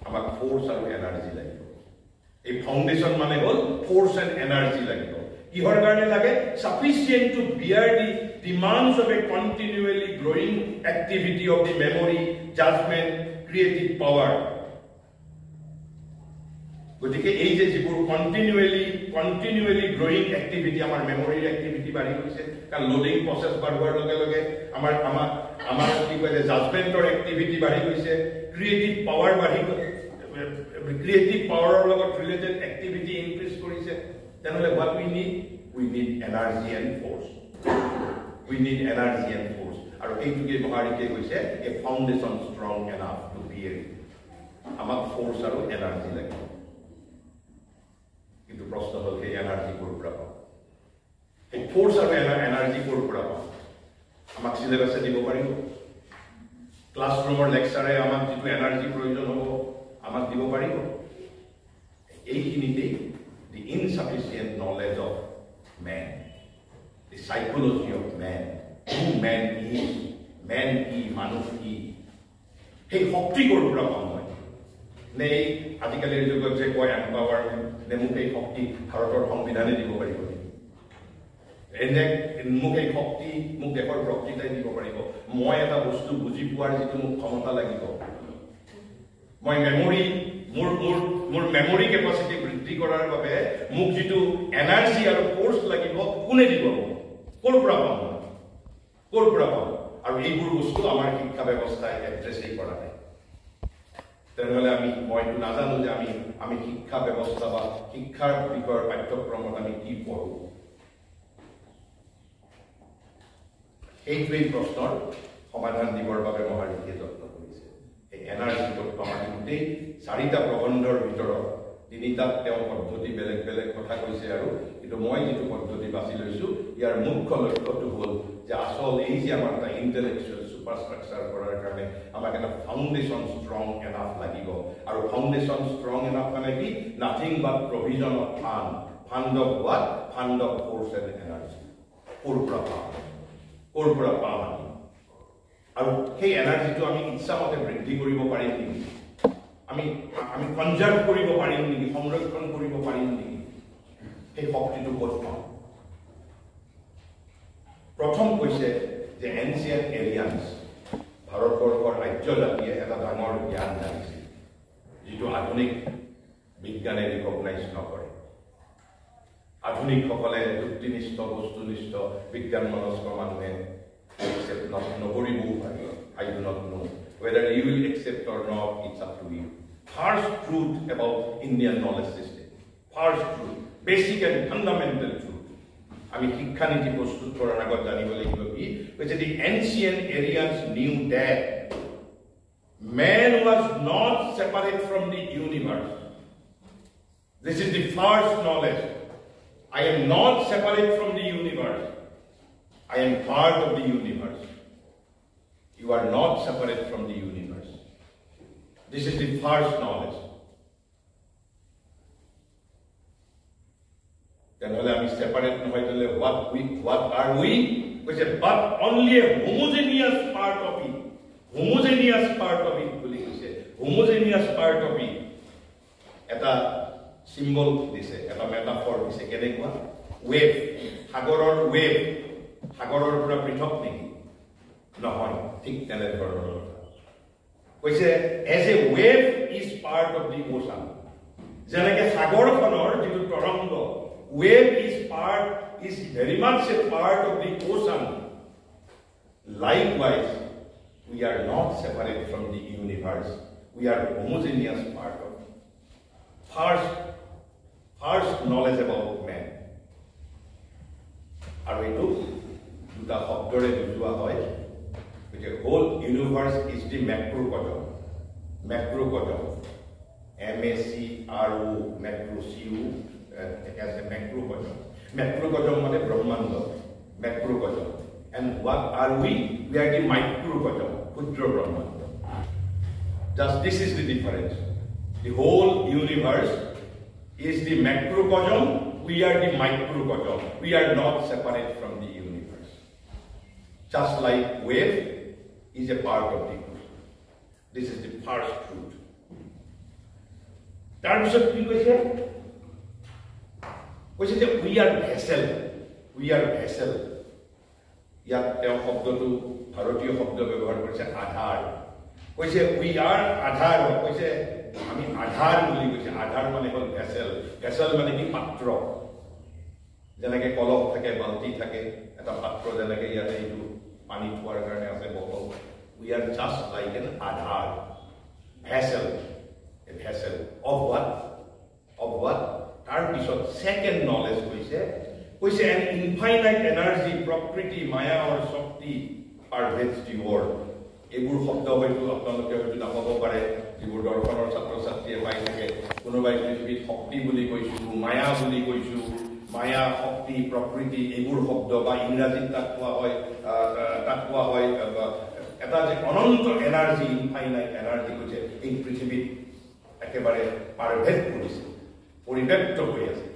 amak force and energy lagibo a foundation mane hol force and energy lagibo kihor karone lage sufficient to bear the demands of a continually growing activity of the memory, judgment, creative power. গতিকে এই যে যিবোৰ continually growing activity আমাৰ memory activity বাঢ়ি গৈছে কাৰণ লোডিং প্ৰসেস বাঢ়োৱাৰ লগে লগে আমাৰ কি কয় যে জাজমেন্টৰ activity বাঢ়ি গৈছে ক্ৰিয়েটিভ পাৱাৰ বাঢ়ি ক্ৰিয়েটিভ পাৱাৰৰ লগত ৰিলেটেড activity ইনক্ৰিজ কৰিছে তেনেহ'লে what we need energy and force. We need energy and force. And এইটোকে মহাৰিকে কৈছে a foundation strong enough to bear it. আমাক force আৰু energy লাগে। কিন্তু প্ৰশ্ন হ'ল এই energy ক'ৰ পৰা পাম? এই force আৰু energy ক'ৰ পৰা পাম? আমাক সিলেবাসে দিব পাৰিব? ক্লাছৰুমৰ লেকচাৰে আমাক যিটো energy প্ৰয়োজন হ'ব আমাক দিব পাৰিব? এইখিনিতে the insufficient knowledge of man. The psychology of man, who man is, man ki, manush ki. সেই শক্তি ক'ৰ পৰা পাম মই নে আজিকালিৰ যুগত যে কয় এম্পাৱাৰমেণ্ট নে মোক এই শক্তি ভাৰতৰ সংবিধানে দিব পাৰিব এনে মোক এই শক্তি মোক দেশৰ প্ৰকৃতাই দিব পাৰিব মই এটা বস্তু বুজি পোৱাৰ যিটো মোক ক্ষমতা লাগিব মই মেমৰি মোৰ মেমৰি কেপাচিটি বৃদ্ধি কৰাৰ বাবে মোক যিটো এনাৰ্জি আৰু ফোৰ্স লাগিব কোনে দিব ক'ৰ পৰা পাম আৰু এইবোৰ বস্তু আমাৰ শিক্ষা ব্যৱস্থাই এড্ৰেছেই কৰা নাই তেনেহ'লে মইতো নাজানো যে আমি শিক্ষা ব্যৱস্থা বা শিক্ষাৰ বিষয়ৰ পাঠ্যক্ৰমত আমি কি পঢ়ো এইটোৱেই প্ৰশ্নৰ সমাধান দিবৰ বাবে মহাৰিষিয়ে যত্ন কৰিছে এই এনাৰ্জি তত্ত্ব আমি গোটেই 4টা প্ৰবন্ধৰ ভিতৰত 3টাত তেওঁ পদ্ধতি বেলেগ বেলেগ কথা কৈছে আৰু কিন্তু মই যিটো পদ্ধতি বাছি লৈছো ইয়াৰ মুখ্য লক্ষ্যটো হ'ল যে আসল এই যে আমাৰ এটা ইণ্টেলেকচুৱেল সুপাৰষ্ট্ৰাকচাৰ কৰাৰ কাৰণে আমাক এটা ফাউণ্ডেশ্যন ষ্ট্ৰং এনাফ লাগিব আৰু ফাউণ্ডেশ্যন ষ্ট্ৰং এনাফ মানে কি nothing but provision of fund of what fund of force and energy ক'ৰ পৰা পাম আৰু সেই এনাৰ্জিটো আমি ইচ্ছামতে বৃদ্ধি কৰিব পাৰিম নেকি আমি কনজাৰ্ভ কৰিব পাৰিম নেকি সংৰক্ষণ কৰিব পাৰিম নেকি সেই শক্তিটো ক'ত পাম প্ৰথম কৈছে যে এনচিয়েণ্ট এলিয়ান্স ভাৰতবৰ্ষৰ ৰাজ্য জাতিয়ে এটা ডাঙৰ জ্ঞান জানিছিল যিটো আধুনিক বিজ্ঞানে ৰিকগনাইজ নকৰে আধুনিকসকলে যুক্তিনিষ্ঠ বস্তুনিষ্ঠ বিজ্ঞান মনস্ক মানুহে accept নকৰিবও পাৰে I do not know whether you will accept or not it's up to you first truth about Indian knowledge system first truth basic and fundamental truth আমি শিক্ষা নীতি প্ৰস্তুত কৰাৰ আগত জানিব লাগিব কি যে the ancient Aryans knew that man was not separate from the universe this is the first knowledge I am not separate from the universe I am part of the universe. You are not separate from the universe. This is the first knowledge. Then we are separate. What are we? But only a homogeneous part of it. Homogeneous part of it. Homogeneous part of it. Eta symbol this. Eta metaphor this. Kenekwa wave. Hagoror wave. সাগৰৰ পৰা পৃথক নেকি নহয় ঠিক তেনেধৰণৰ কৈছে as a wave is part of the ocean যেনেকৈ সাগৰখনৰ যিটো তৰংগ wave is very much a part of the ocean likewise we are not separate from the universe we are homogeneous part of first knowledge about men আৰু এইটো দুটা শব্দৰে বুজোৱা হয় যে whole universe is the macrocosm MACRO মেক্ৰ'CU এজ এ মেক্ৰ'কজম মানে ব্ৰহ্মাণ্ড macrocosm and what are we are the microcosm ক্ষুদ্ৰ ব্ৰহ্মাণ্ড just this is the difference the whole universe is the macrocosm we are the microcosm we are not separate from the just like wave is a part of the truth. This is the first truth. Tarpisot ki koise যে we are vessel. ইয়াত তেওঁ শব্দটো ভাৰতীয় শব্দ ব্যৱহাৰ কৰিছে আধাৰ কৈছে we are আধাৰ কৈছে আমি আধাৰ বুলি কৈছে আধাৰ মানে হ'ল ভেসেল মানে কি পাত্ৰ যেনেকৈ কলহ থাকে বাল্টি থাকে এটা পাত্ৰ যেনেকৈ ইয়াতে এইটো পানী থোৱাৰ কাৰণে আছে bottle we are just like N Aadhaar vessel of what তাৰ পিছত ছেকেণ্ড নলেজ কৈছে এন ইনফাইনাইট এনাৰ্জি প্ৰকৃতি মায়া আৰু শক্তি পাৰভেজ দি ৱৰ্ল্ড এইবোৰ শব্দ হয়তো আপোনালোকে হয়তো নাপাব পাৰে যিবোৰ দৰ্শনৰ ছাত্ৰ ছাত্ৰীয়ে পাই থাকে কোনোবাই পৃথিৱীত শক্তি বুলি কৈছোঁ মায়া বুলি কৈছোঁ মায়া শক্তি প্ৰকৃতি এইবোৰ শব্দ বা ইংৰাজীত তাক কোৱা হয় এটা যে অনন্ত এনাৰ্জি ইনফাইনাইট এনাৰ্জি কৈছে এই পৃথিৱীত একেবাৰে পাৰভেদ কৰিছে পৰিব্যাপ্ত হৈ আছে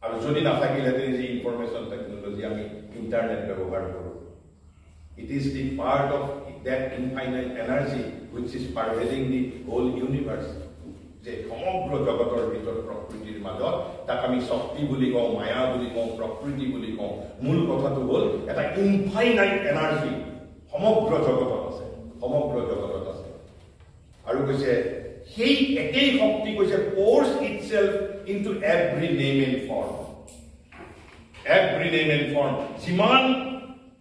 আৰু যদি নাথাকিলে যে ইনফৰমেশ্যন টেকনলজি আমি ইণ্টাৰনেট ব্যৱহাৰ কৰোঁ It is the part of that infinite energy which is pervading the whole universe. যে সমগ্র জগতৰ ভিতৰত প্ৰকৃতিৰ মাজত তাক আমি শক্তি বুলি কওঁ, মায়া বুলি কওঁ, প্ৰকৃতি বুলি কওঁ। মূল কথাটো হ'ল এটা ইনফাইনাইট এনাৰ্জি সমগ্ৰ জগতত আছে, সমগ্ৰ জগতত আছে। আৰু কৈছে সেই একেই শক্তি কৈছে pours itself into every name and form. Every name and form. যিমান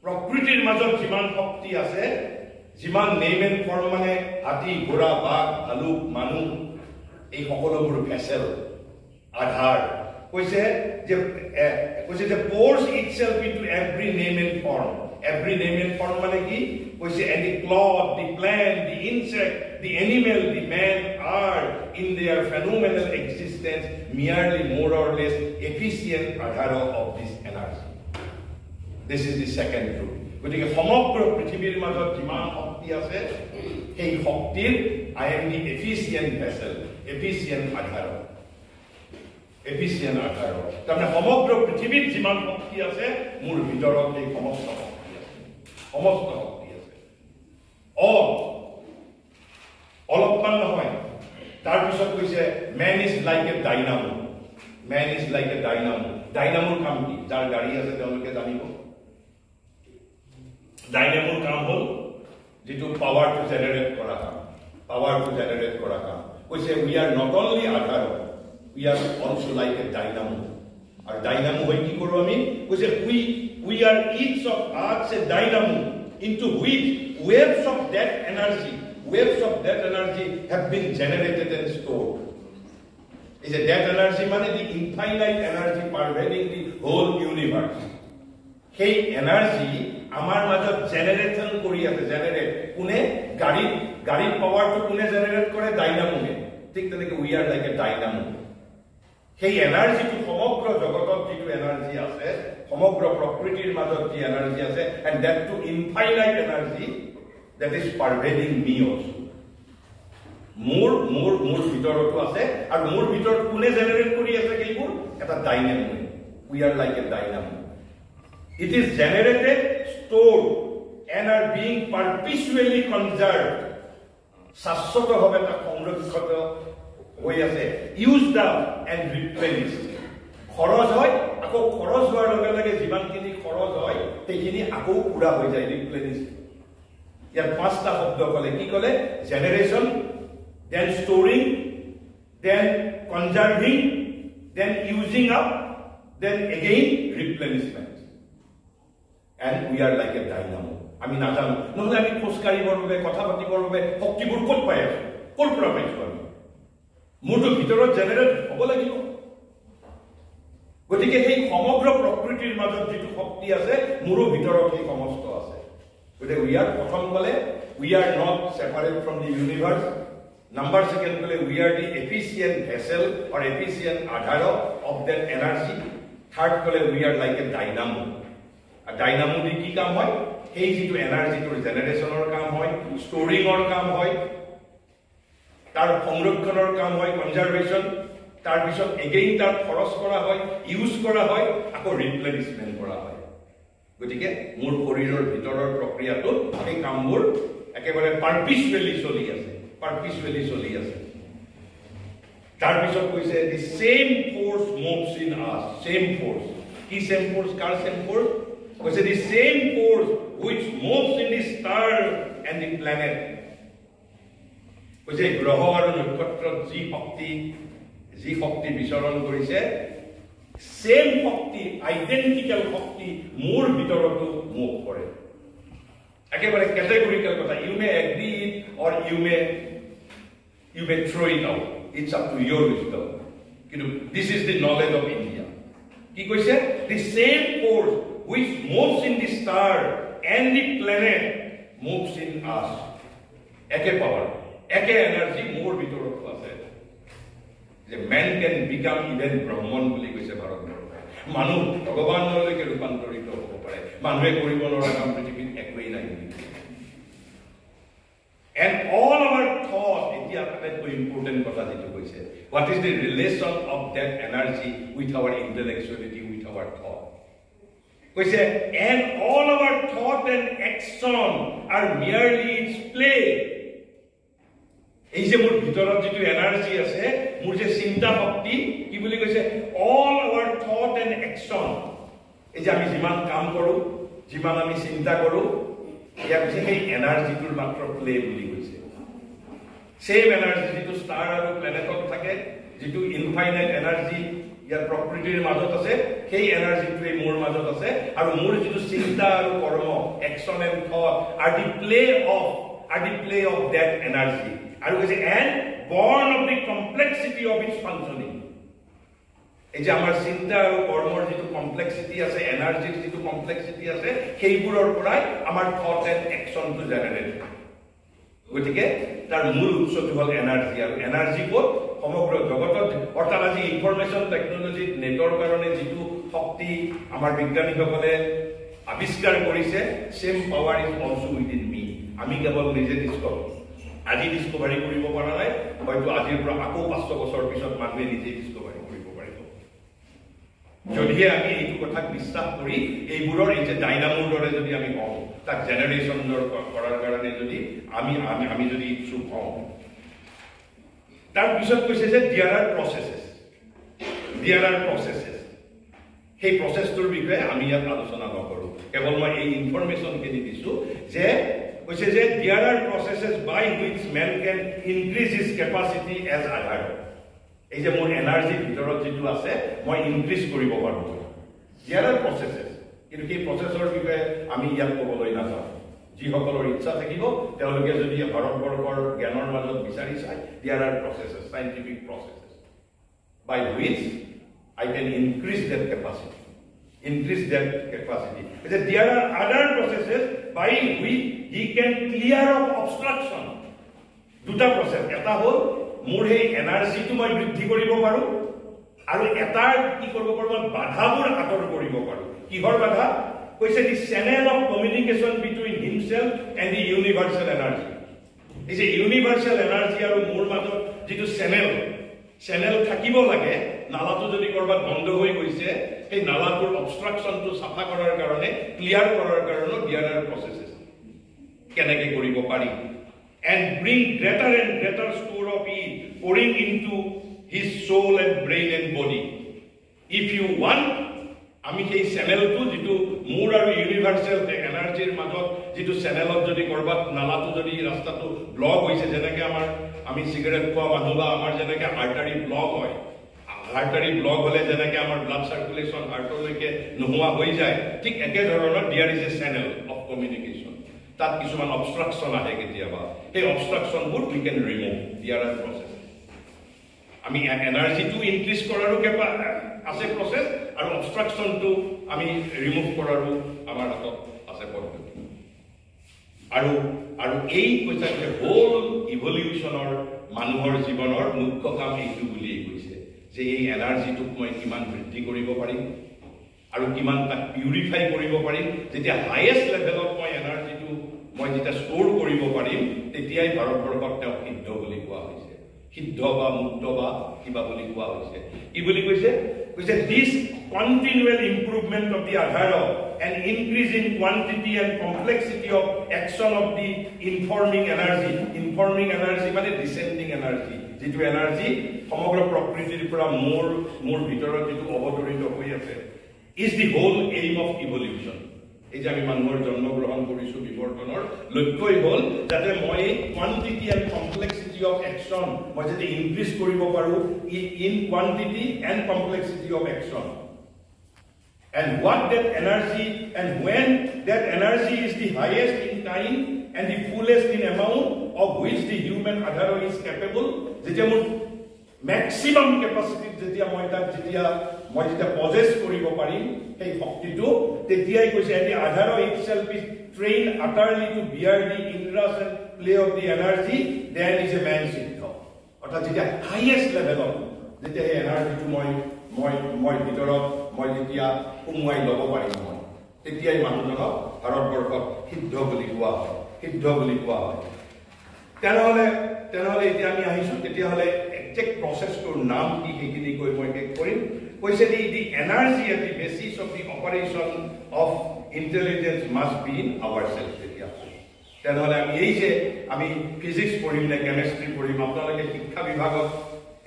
প্ৰকৃতিৰ মাজত যিমান শক্তি আছে, যিমান নেম এণ্ড ফৰ্ম মানে হাতী, ঘোঁৰা, বাঘ, ভালুক, মানুহ, এই সকলোবোৰ ভেসেল আধাৰ কৈছে যে pours itself into every name and form. Every name and form মানে কি কৈছে and the cloud, the plant, the insect, the animal, the man are in their phenomenal existence merely more or less efficient adhara of this energy. This is the second truth. গতিকে সমগ্ৰ পৃথিৱীৰ মাজত যিমান শক্তি আছে সেই শক্তিৰ I am the efficient vessel, efficient adhara. Efficient adhara. তাৰমানে সমগ্ৰ পৃথিৱীত যিমান শক্তি আছে মোৰ ভিতৰত এই সমস্ত শক্তি আছে, সমস্ত শক্তি আছে। অলপমান নহয়। তাৰপিছত কৈছে man is like a dynamo. Man is like a dynamo. ডাইনামোৰ কাম কি? যাৰ গাড়ী আছে তেওঁলোকে জানিব। ডাইনামোৰ কাম হ'ল যেটো পাৱাৰ টু জেনাৰেট কৰা কাম, পাৱাৰ টু জেনাৰেট কৰা কাম। কৈছে we are not only adhara, we are also like a dynamo. আৰু ডাইনামো হয় কি কৰো আমি? কৈছে we are each of us a dynamo into which waves of that energy have been generated and stored. Is a that energy মানে the infinite energy pervading the whole universe. সেই এনার্জি আমার মাজত জেনারেশন কৰি আছে, জেনাৰেট কোনে? গাড়ীৰ পাৱাৰটো কোনে জেনাৰেট কৰে? ডাইনামোৱে। ঠিক তেনেকৈ we are like a dynamo. সেই এনাৰ্জিটো সমগ্ৰ জগতত যিটো এনাৰ্জি আছে, সমগ্ৰ প্ৰকৃতিৰ মাজত যি এনার্জি আছে, and that to infinite energy that is pervading me also. মোৰ ভিতৰতো আছে আৰু মোৰ ভিতৰত কোনে জেনাৰেট কৰি আছে সেইবোৰ? এটা dynamo. we are like a dynamo. It is generated, stored and are being perpetually conserved. শাশ্বতভাৱে তা সংৰক্ষিত হৈ আছে, used up and replenished. খৰচ হয়, আকৌ খৰচ হোৱাৰ লগে লগে যিমানখিনি খৰচ হয় সেইখিনি আকৌ পুৰা হৈ যায়, replenished. ইয়াত পাঁচটা শব্দ ক'লে। কি ক'লে? Generation, then storing, then conserving, then using up, then again replenishment. And we are like a dynamo. আমি নাজানো, নহলে আমি খোজকাঢ়িবৰ বাবে, কথা পাতিবৰ বাবে শক্তিবোৰ ক'ত পাই আছো? ক'ৰ পৰা পাইছো আমি? মোৰতো ভিতৰত জেনাৰেট হ'ব লাগিব। গতিকে সেই সমগ্ৰ প্ৰকৃতিৰ মাজত যিটো শক্তি আছে মোৰো ভিতৰত সেই সমস্ত আছে। গতিকে we are প্ৰথম ক'লে we are not separate from the universe. Number second kole we are the efficient vessel or efficient adhara of that energy. Third kole we are like a dynamo. A dynamo di ki kaam hoy? Ei jitu energy to generation or kaam hoy, storing or kaam hoy, tar সংৰক্ষণৰ কাম হয়, conservation, তাৰ পিছত again tar খৰচ কৰা হয়, use কৰা হয়, আকৌ replenishment কৰা হয়। গতিকে মোৰ শৰীৰৰ ভিতৰৰ প্ৰক্ৰিয়াটো এই কামবোৰ একেবাৰে perpetually চলি আছে, perpetually চলি আছে। তাৰ পিছত কৈছে the same force moves in us, same force. কি same force? কাৰ same force? কৈছে the same force which moves in the star and the planet. কৈছে গ্ৰহ আৰু নক্ষত্ৰত যি শক্তি বিচৰণ কৰিছে, সেম শক্তি, আইডেন্টিক্যাল শক্তি মোৰ ভিতৰতো মুভ কৰে। একেবাৰে ক্যাটেগৰিক্যাল কথা। You may agree or you may throw it out, it's up to your wisdom, কিন্তু this is the knowledge of India. কি কৈছে? The same force which moves in the star and the planet moves in us. একে পাওয়ার, একে এনার্জি মোৰ ভিতৰত আছে। যে man can become even Brahman বুলি কৈছে ভাৰতবৰ্ষত। মানুহ ভগৱানলৈকে ৰূপান্তৰিত হ'ব পাৰে। মানুহে কৰিব নোৱাৰা কাম পৃথিৱীত একোৱেই নাই। And all our thought, এতিয়া আটাইতকৈ ইম্পৰ্টেণ্ট কথা যেটো কৈছে, what is the relation of that energy with our intellectuality, with our thought? কৈছে and all our thought and action are merely its play এই যে মোৰ ভিতৰত যেটো এনাৰ্জি আছে মোৰ যে চিন্তা শক্তি কি বুলি কৈছে all our thought and action এই যে আমি যিমান কাম কৰো যিমান আমি চিন্তা কৰো ইয়া যে এই এনাৰ্জিটোৰ মাত্ৰ প্লে বুলি কৈছে সেম এনাৰ্জি যেটো ষ্টাৰ আৰু প্লেনেটত থাকে যেটো ইনফাইনাইট এনাৰ্জি ইয়াৰ প্ৰকৃতিৰ মাজত আছে সেই এনাৰ্জিটোৱে মোৰ মাজত আছে আৰু মোৰ যেটো চিন্তা আৰু কৰ্ম action and thought R the play of that energy আৰু কৈছে and born of the complexity of its functioning এই যে আমাৰ চিন্তা আৰু কৰ্মৰ যেটো কমপ্লেক্সিটি আছে এনাৰ্জিৰ যেটো কমপ্লেক্সিটি আছে সেইবোৰৰ পৰাই আমাৰ থট এণ্ড একচনটো জেনাৰেট গতিকে তাৰ মূল উৎসটো হ'ল এনাৰ্জি আৰু এনাৰ্জি ক'ত সমগ্ৰ জগতত অৰ্থাৎ আজি ইনফৰমেশ্যন টেকনলজি নেটৰ কাৰণে যেটো শক্তি আমাৰ বিজ্ঞানীসকলে আৱিষ্কাৰ কৰিছে same power is also within me আমি কেৱল নিজে ডিসকভাৰ আজি ডিসকভাৰী কৰিব পৰা নাই হয়তো আজিৰ পৰা আকৌ 500 বছৰ পিছত মানুহে নিজে ডিসকভাৰী কৰিব পাৰিব যদিহে আমি এইটো কথা বিশ্বাস কৰি এইবোৰৰ এই যে ডাইনামোৰ দৰে যদি আমি হওঁ তাক জেনাৰেশ্যনৰ কৰাৰ কাৰণে যদি আমি যদি ইচ্ছুক হওঁ তাৰ পিছত কৈছে যে there are processes সেই প্ৰচেছটোৰ বিষয়ে আমি ইয়াত আলোচনা নকৰো কেৱল মই এই ইনফৰমেশ্যনখিনি দিছো যে কৈছে যে there are processes by which man can increase his capacity as Adhar এই যে মোৰ এনাৰ্জি ভিতৰত যেটো আছে মই ইনক্ৰিজ কৰিব পাৰো there are processes কিন্তু এই প্ৰচেছৰ বিষয়ে আমি ইয়াত ক'বলৈ নাযাওঁ যিসকলৰ ইচ্ছা থাকিব তেওঁলোকে যদি ভাৰতবৰ্ষৰ জ্ঞানৰ মাজত বিচাৰি চায় there are processes scientific processes by which I can increase that capacity there are other processes by which he can clear up obstruction দুটা প্ৰচেছ এটা হ'ল মোৰ এই এনাৰ্জিটো মই বৃদ্ধি কৰিব পাৰো আৰু এটা কি কৰিব পাৰো মই বাধাবোৰ আঁতৰ কৰিব পাৰো কিহৰ বাধা কৈছে the channel of communication between himself and the universal energy এই যে ইউনিভাৰ্সেল এনাৰ্জি আৰু মোৰ মাজত যেটো চেনেল থাকিব লাগে নালাটো যদি কৰবাত বন্ধ হৈ গৈছে এই নালাটোৰ অবষ্ট্ৰাকচনটো সাফা কৰাৰ কাৰণে ক্লিয়াৰ কৰাৰ কাৰণে there are processes কেনেকৈ কৰিব পাৰি and bring greater and greater store of it pouring into his soul and brain and body if you want আমি সেই চেনেলটো যেটো মোৰ আৰু ইউনিভাৰ্সেল এনাৰ্জিৰ মাজত যেটো চেনেলত যদি কৰবাত নালাটো যদি ৰাস্তাটো ব্লক হৈছে যেনেকৈ আমাৰ আমি সিগাৰেট খোৱা মানুহ বা আমাৰ যেনেকৈ আৰ্টাৰী ব্লক হয় আৰ্টাৰী ব্লক হলে যেনেকৈ আমাৰ ব্লাড সাৰ্কুলেশন হাৰ্টলৈকে নোহোৱা হৈ যায় ঠিক একে ধৰণৰ there is a channel of communication তাত কিছুমান অবষ্ট্ৰাকচন আহে কেতিয়াবা এই অবষ্ট্ৰাকচনবোৰ we can remove there are processes আমি এনাৰ্জিটো ইনক্ৰিজ কৰাৰো আছে প্ৰসেস আৰু অবষ্ট্ৰাকচনটো আমি ৰিমুভ কৰাৰো আমাৰ হাতত আছে পদ্ধতি আৰু এই কৈছে যে হোল ইভলিউশনৰ মানুহৰ জীৱনৰ মুখ্য কাম এইটো বুলি কৈছে যে এই এনাৰ্জিটোক মই কিমান বৃদ্ধি কৰিব পাৰিম আৰু কিমান তাক পিউৰিফাই কৰিব পাৰিম যেতিয়া হাইয়েষ্ট লেভেলত মই এনাৰ্জিটো মই যেতিয়া ষ্ট'ৰ কৰিব পাৰিম তেতিয়াই ভাৰতবৰ্ষক তেওঁ সিদ্ধ বুলি কোৱা হৈছে সিদ্ধ বা মুক্ত বা কিবা বুলি কোৱা হৈছে কি বুলি কৈছে this continual improvement of the Adhara and increase in quantity and complexity of action of the informing energy মানে descending energy যেটো এনাৰ্জি সমগ্ৰ প্ৰকৃতিৰ পৰা মোৰ ভিতৰত যেটো অৱতৰিত হৈ আছে is the whole aim of evolution এই যে আমি মানুহৰ জন্ম গ্ৰহণ কৰিছো বিবৰ্তনৰ লক্ষ্যই হ'ল যাতে মই quantity and complexity of action মই যদি ইনক্ৰিজ কৰিব পাৰো in quantity and complexity of action and what that energy and when that energy is the highest in kind and the fullest in amount of which the human Adhara is capable যেতিয়া মোৰ maximum capacity যেতিয়া মই যেতিয়া পজেছ কৰিব পাৰিম এই শক্তিটো তেতিয়াই কৈছে এটি Adhara itself is trained utterly to bear the ingress and play of the energy then is a man siddha অৰ্থাৎ যেতিয়া হাইয়েষ্ট লেভেলত যেতিয়া এই এনাৰ্জিটো মই ভিতৰত মই যেতিয়া সোমোৱাই ল'ব পাৰিম মই তেতিয়াই মানুহজনক ভাৰতবৰ্ষত সিদ্ধ বুলি কোৱা হয় তেনেহ'লে তেনেহ'লে এতিয়া আমি আহিছোঁ তেতিয়াহ'লে একজেক্ট প্ৰচেছটোৰ নাম কি সেইখিনি কৈ মই শেষ কৰিম কৈছে the energy at the basis of the operation of intelligence must be in our self তেতিয়া তেনেহ'লে আমি এই যে আমি ফিজিক্স পঢ়িম নে কেমেষ্ট্ৰি পঢ়িম আপোনালোকে শিক্ষা বিভাগত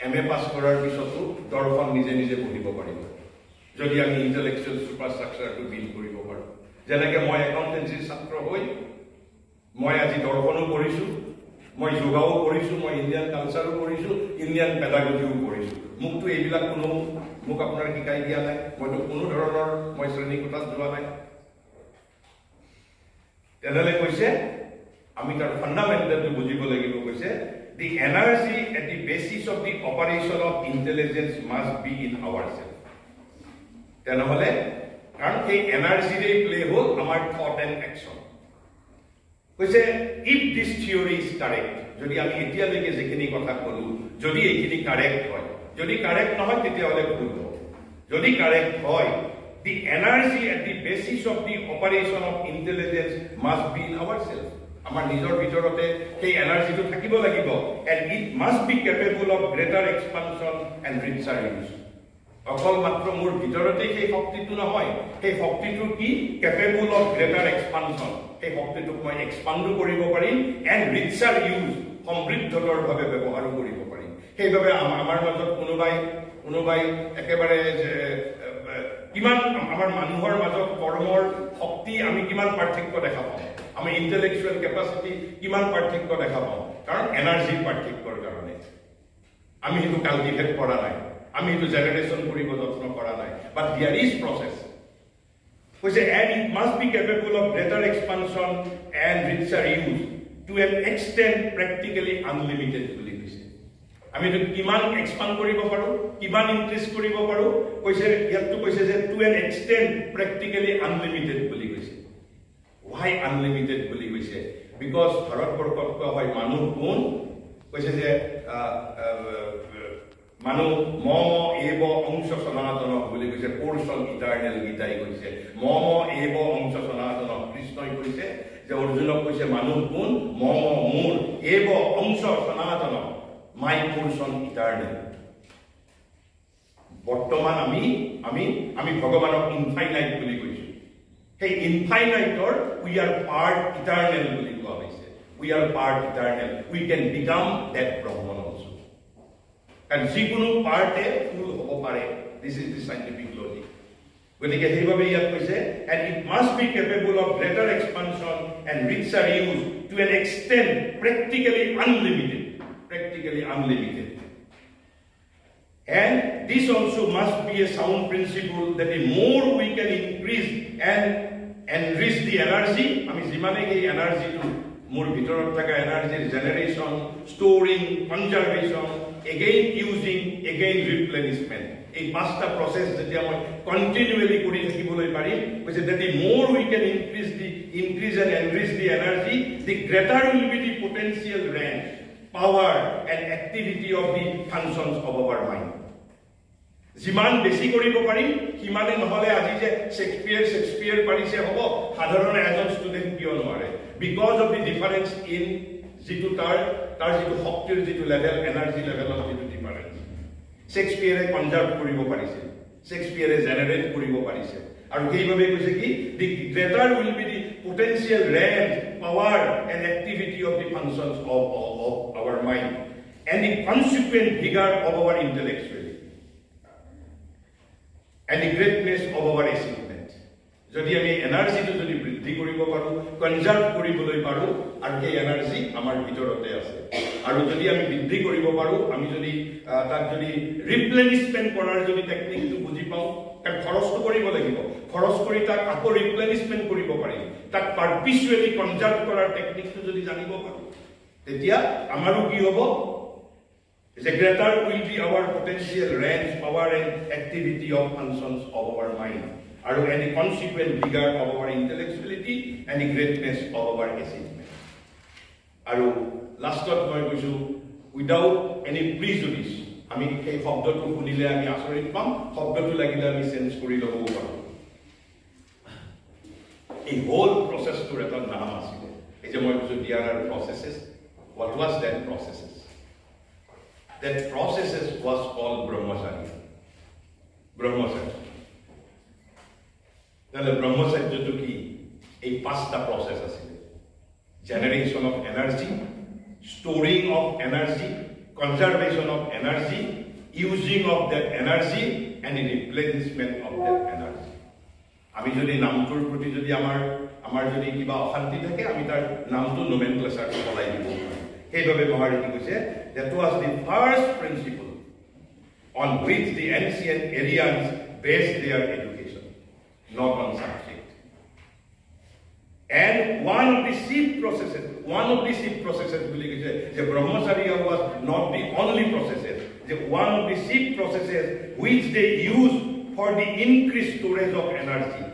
MA পাছ কৰাৰ পিছতো দৰ্শন নিজে নিজে পঢ়িব পাৰিব যদি আমি ইণ্টেলেকচুৱেল সুপাৰষ্ট্ৰাকচাৰটো বিল্ড কৰিব পাৰোঁ যেনেকৈ মই একাউণ্টেঞ্চিৰ ছাত্ৰ হৈ মই আজি দৰ্শনো পঢ়িছোঁ মই যোগাও কৰিছোঁ মই ইণ্ডিয়ান কালচাৰো কৰিছোঁ ইণ্ডিয়ান পেডাগজিও কৰিছোঁ মোকতো এইবিলাক মোক আপোনাৰ শিকাই দিয়া নাই মইতো কোনো ধৰণৰ মই শ্ৰেণীকোঠাত যোৱা নাই তেনেহ'লে কৈছে আমি তাৰ ফাণ্ডামেণ্টেলটো বুজিব লাগিব কৈছে the energy at the basis of the operation of intelligence must be in our self তেনেহ'লে কাৰণ সেই এনাৰ্জিৰে প্লে হ'ল আমাৰ থট এণ্ড একশ্যন কৈছে if this theory is correct যদি আমি এতিয়ালৈকে যিখিনি কথা ক'লোঁ যদি এইখিনি কাৰেক্ট হয় যদি কাৰেক্ট নহয় তেতিয়াহ'লে ভুল হ'ব যদি কাৰেক্ট হয় the energy at the basis of the operation of intelligence must be in our self আমাৰ নিজৰ ভিতৰতে সেই এনাৰ্জিটো থাকিব লাগিব and it must be capable of greater expansion and richer use অকল মাত্ৰ মোৰ ভিতৰতেই সেই শক্তিটো নহয় সেই শক্তিটো কি কেপেবল অফ গ্ৰেটাৰ এক্সপানশ্যন সেই শক্তিটোক মই এক্সপাণ্ডো কৰিব পাৰিম এণ্ড ৰিচাৰ ইউজ সমৃদ্ধতৰভাৱে ব্যৱহাৰো কৰিব পাৰিম সেইবাবে আমাৰ মাজত কোনোবাই একেবাৰে কিমান আমাৰ মানুহৰ মাজত কৰ্মৰ শক্তি আমি কিমান পাৰ্থক্য দেখা পাওঁ আমি ইণ্টেলেকচুৱেল কেপাচিটি কিমান পাৰ্থক্য দেখা পাওঁ কাৰণ এনাৰ্জিৰ পাৰ্থক্যৰ কাৰণে আমি সেইটো কাল্টিভেট কৰা নাই আমি সেইটো জেনেৰেশ্যন কৰিব যত্ন কৰা নাই বাট দিয়াৰ ইজ প্ৰচেছ কৈছে and it must be capable of greater expansion and richer use to an extent practically unlimited বুলি কৈছে আমি এইটো কিমান এক্সপাণ্ড কৰিব পাৰোঁ কিমান ইনক্ৰিজ কৰিব পাৰোঁ কৈছে ইয়াততো কৈছে যে to an extent practically unlimited বুলি কৈছে ৱাই আনলিমিটেড বুলি কৈছে বিকজ ভাৰতবৰ্ষত কোৱা হয় মানুহ কোন কৈছে যে মানুহ এব অংশ সনাতন বুলি কৈছে পোৰ্চন ইটাৰনেল গীতাই কৈছে এব অংশ সনাতন কৃষ্ণই কৈছে যে অৰ্জুনক কৈছে মানুহ কোন মোৰ এব অংশ সনাতন মাই পোৰ্চন ইটাৰনেল বৰ্তমান আমি ভগৱানক ইনফাইনাইট বুলি কৈছো সেই ইনফাইনাইটৰ উই আৰ পাৰ্ট ইটাৰনেল বুলি কোৱা হৈছে we are part eternal we can become that Brahman also কাৰণ যিকোনো পাৰ্টে ফুল হ'ব পাৰে this is the scientific logic গতিকে সেইবাবে ইয়াত কৈছে and it must be capable of greater expansion and richer use to an extent practically unlimited and this also must be a sound principle that the more we can increase and enrich the energy আমি যিমানে এই এনাৰ্জিটো মোৰ ভিতৰত থকা এনাৰ্জিৰ generation storing conservation again using again replenishment এই পাঁচটা প্ৰচেছ যেতিয়া মই কণ্টিনিউৱেলি কৰি থাকিবলৈ পাৰিম কৈছে that the more we can increase and enrich the energy the greater will be the potential range power and activity of the functions of our mind যিমান বেছি কৰিব পাৰিম সিমানে নহলে আজি যে শেক্সপিয়াৰ পাৰিছে হ'ব সাধাৰণ এজন ষ্টুডেণ্ট কিয় নোৱাৰে because of the difference in যিটো তাৰ যিটো শক্তিৰ যিটো লেভেল এনাৰ্জি লেভেলৰ যিটো ডিফাৰেন্স শেক্সপিয়াৰে কনজাৰ্ভ কৰিব পাৰিছে শেক্সপিয়াৰে জেনেৰেট কৰিব পাৰিছে আৰু সেইভাবে কৈছে কি the greater will be the potential range power and activity of the functions of our mind and the consequent vigor of our intellectuality and the greatness of our achievement যদি আমি এনাৰ্জিটো যদি বৃদ্ধি কৰিব পাৰোঁ কনজাৰ্ভ কৰিবলৈ পাৰোঁ আৰু সেই এনাৰ্জি আমাৰ ভিতৰতে আছে আৰু যদি আমি বৃদ্ধি কৰিব পাৰোঁ আমি যদি তাক যদি ৰিপ্লেনিছমেণ্ট কৰাৰ যদি টেকনিকটো বুজি পাওঁ কাৰণ খৰচটো কৰিব লাগিব খৰচ কৰি তাক আকৌ ৰিপ্লেনিছমেণ্ট কৰিব পাৰিম তাক পাৰ্পিচুৱেলি কনজাৰ্ভ কৰাৰ টেকনিকটো যদি জানিব পাৰোঁ তেতিয়া আমাৰো কি হ'ব The greater will be our potential range, power and activity of functions of our mind. And the consequent vigor of our intellectuality and the greatness of our achievement. And last of all, without any prejudice, I mean, hey, শব্দটো শুনিলে আমি আচৰিত পাম শব্দটো লাগিলে আমি চেঞ্জ কৰি ল'ব পাৰোঁ এই হোল প্ৰচেছটোৰ এটা নাম আছিল এই যে মই কৈছোঁ DRR processes What was that processes? That processes was called Brahmacharya. Brahmacharya. তাহলে ব্রহ্মচর্যটো কি? এই পাঁচটা প্রসেস আছে: generation of energy, storing of energy, conservation of energy, using of that energy, and replenishment of that energy. আমি যদি নামটোৰ প্ৰতি যদি আমাৰ যদি কিবা অশান্তি থাকে, আমি তাৰ নামটো নোমেনক্লেচাৰ সলাই দিব পাৰোঁ। সেইভাবে মহাৰীতি কৈছে, that was the first principle on which the ancient Aryans based their education, not on subject. And one of the chief processes বুলি কৈছে যে Brahmacharya was not the only processes, the one of the chief processes which they used for the increased storage of energy.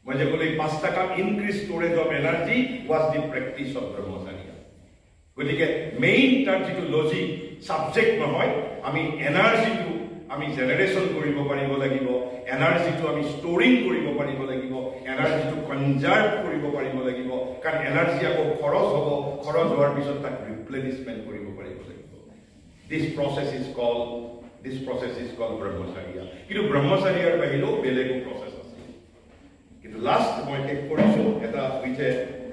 মানে বলে পাঁচটা কাম increased storage of energy was the practice of Brahmacharya. গতিকে মেইন তাৰ যিটো লজিক সাবজেক্ট নহয়, আমি এনাৰ্জিটো আমি জেনাৰেশন কৰিব পাৰিব লাগিব, এনাৰ্জিটো আমি ষ্টৰিং কৰিব পাৰিব লাগিব, এনাৰ্জিটো কনজাৰ্ভ কৰিব পাৰিব লাগিব, কাৰণ এনাৰ্জি আকৌ খৰচ হ'ব, খৰচ হোৱাৰ পিছত তাক ৰিপ্লেনিশমেন্ট কৰিব পাৰিব লাগিব। This process is called Brahmacharya. কিন্তু ব্ৰহ্মচৰ্যৰ বাহিৰেও বেলেগ প্ৰসেস আছে। কিন্তু লাষ্ট মই শেষ কৰিছো এটা উইথ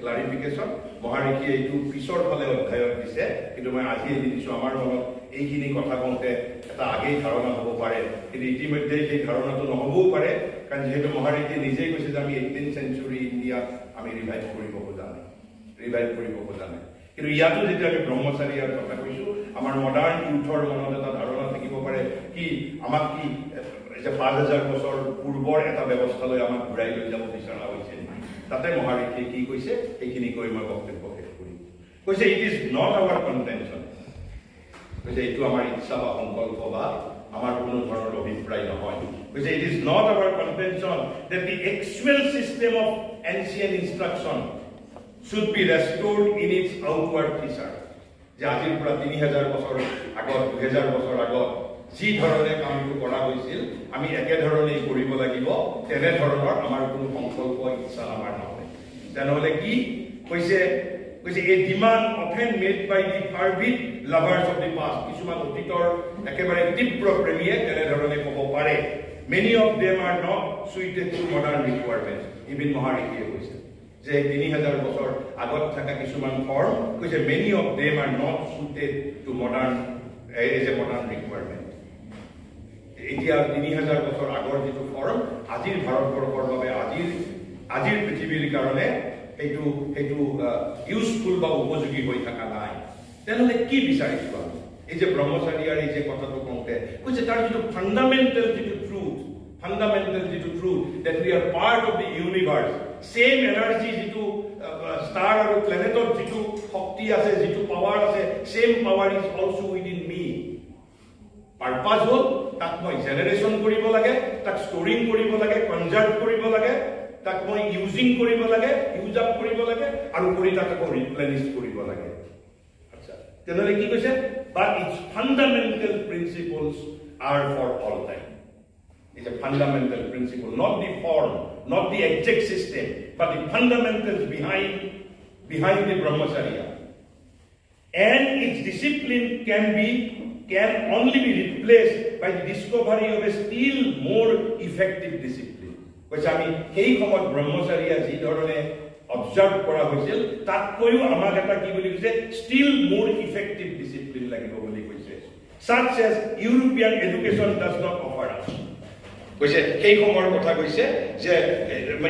ক্লাৰিফিকেশ্যন। মহাৰীষিয়ে এইটো পিছৰ ফালে অধ্যায়ত দিছে, কিন্তু মই আজি দিছো আমাৰ মনত এইখিনি কথা কওঁতে এটা আগেই ধাৰণা হ'ব পাৰে, কিন্তু ইতিমধ্যে সেই ধাৰণাটো নহ'বও পাৰে, কাৰণ যিহেতু মহাৰীষিয়ে নিজেই কৈছে যে আমি 18th century ইণ্ডিয়া আমি ৰিভাইভ কৰিব খোজা নাই। কিন্তু ইয়াতো যেতিয়া আমি ব্ৰহ্মচাৰীৰ কথা কৈছো, আমাৰ মডাৰ্ণ ইউথৰ মনত এটা ধাৰণা থাকিব পাৰে কি আমাক কি যে 5000 বছৰ পূৰ্বৰ এটা ব্যৱস্থালৈ আমাক ঘূৰাই লৈ যাব বিচৰা হৈছে। তাতে মহাৰীষিয়ে কি কৈছে এইখিনি কৈ মই বক্তব্য শেষ কৰিম। কৈছে it is not our contention, কৈছে এইটো আমাৰ ইচ্ছা বা সংকল্প বা আমাৰ কোনো ধৰণৰ অভিপ্ৰায় নহয়। কৈছে it is not our contention that the actual system of ancient instruction should be restored in its outward feature. যে আজিৰ পৰা 3000 বছৰ আগত 2000 বছৰ আগত যি ধৰণে কামটো কৰা হৈছিল আমি একে ধৰণেই কৰিব লাগিব, তেনে ধৰণৰ আমাৰ কোনো সংকল্প ইচ্ছা আমাৰ নহয়। তেনেহ'লে কি কৈছে a demand often made by the fervid lovers of the past, কিছুমান অতীতৰ একেবাৰে তীব্ৰ প্ৰেমীয়ে তেনেধৰণে ক'ব পাৰে, many of them are not suited to modern requirements. ইবিন মহাৰীষিয়ে কৈছে যে 3000 বছৰ আগত থকা কিছুমান ফৰ্ম কৈছে many of them are not suited to modern requirement. এতিয়া 3000 বছৰ আগৰ যিটো ফৰ্ম আজিৰ ভাৰতবৰ্ষৰ বাবে আজিৰ পৃথিৱীৰ কাৰণে এইটো ইউজফুল বা উপযোগী হৈ থকা নাই। তেনেহ'লে কি বিচাৰিছো আমি? এই যে ব্ৰহ্মচাৰীৰ এই যে কথাটো কওঁতে কৈছে তাৰ যিটো ফাণ্ডামেণ্টেল যিটো truth that we are part of the universe, same energy যিটো ষ্টাৰ আৰু প্লেনেটৰ যিটো শক্তি আছে, যিটো পাৱাৰ আছে, same power is also within me. পাৰপাস হ'ল তাক মই জেনাৰেশ্যন কৰিব লাগে, তাক ষ্টৰিং কৰিব লাগে, কনজাৰ্ভ কৰিব লাগে, তাক মই ইউজিং কৰিব লাগে, ইউজ আপ কৰিব লাগে, আৰু কৰি তাক আকৌ ৰিপ্লেনিশ কৰিব লাগে। আচ্ছা, তেনেহ'লে কি কৈছে? But it's fundamental principles are for all time. It's a fundamental principle, not the form, not the exact system, but the fundamentals behind the Brahmacharya. And its discipline can only be replaced by the discovery of a still more effective discipline. Because I mean, hey, how Brahmacharya ji dhorone observe kora hoisil, tatkoiu amar eta ki boli koise still more effective discipline lagibo boli koise, such as European education does not offer us. কৈছে সেই সময়ৰ কথা কৈছে যে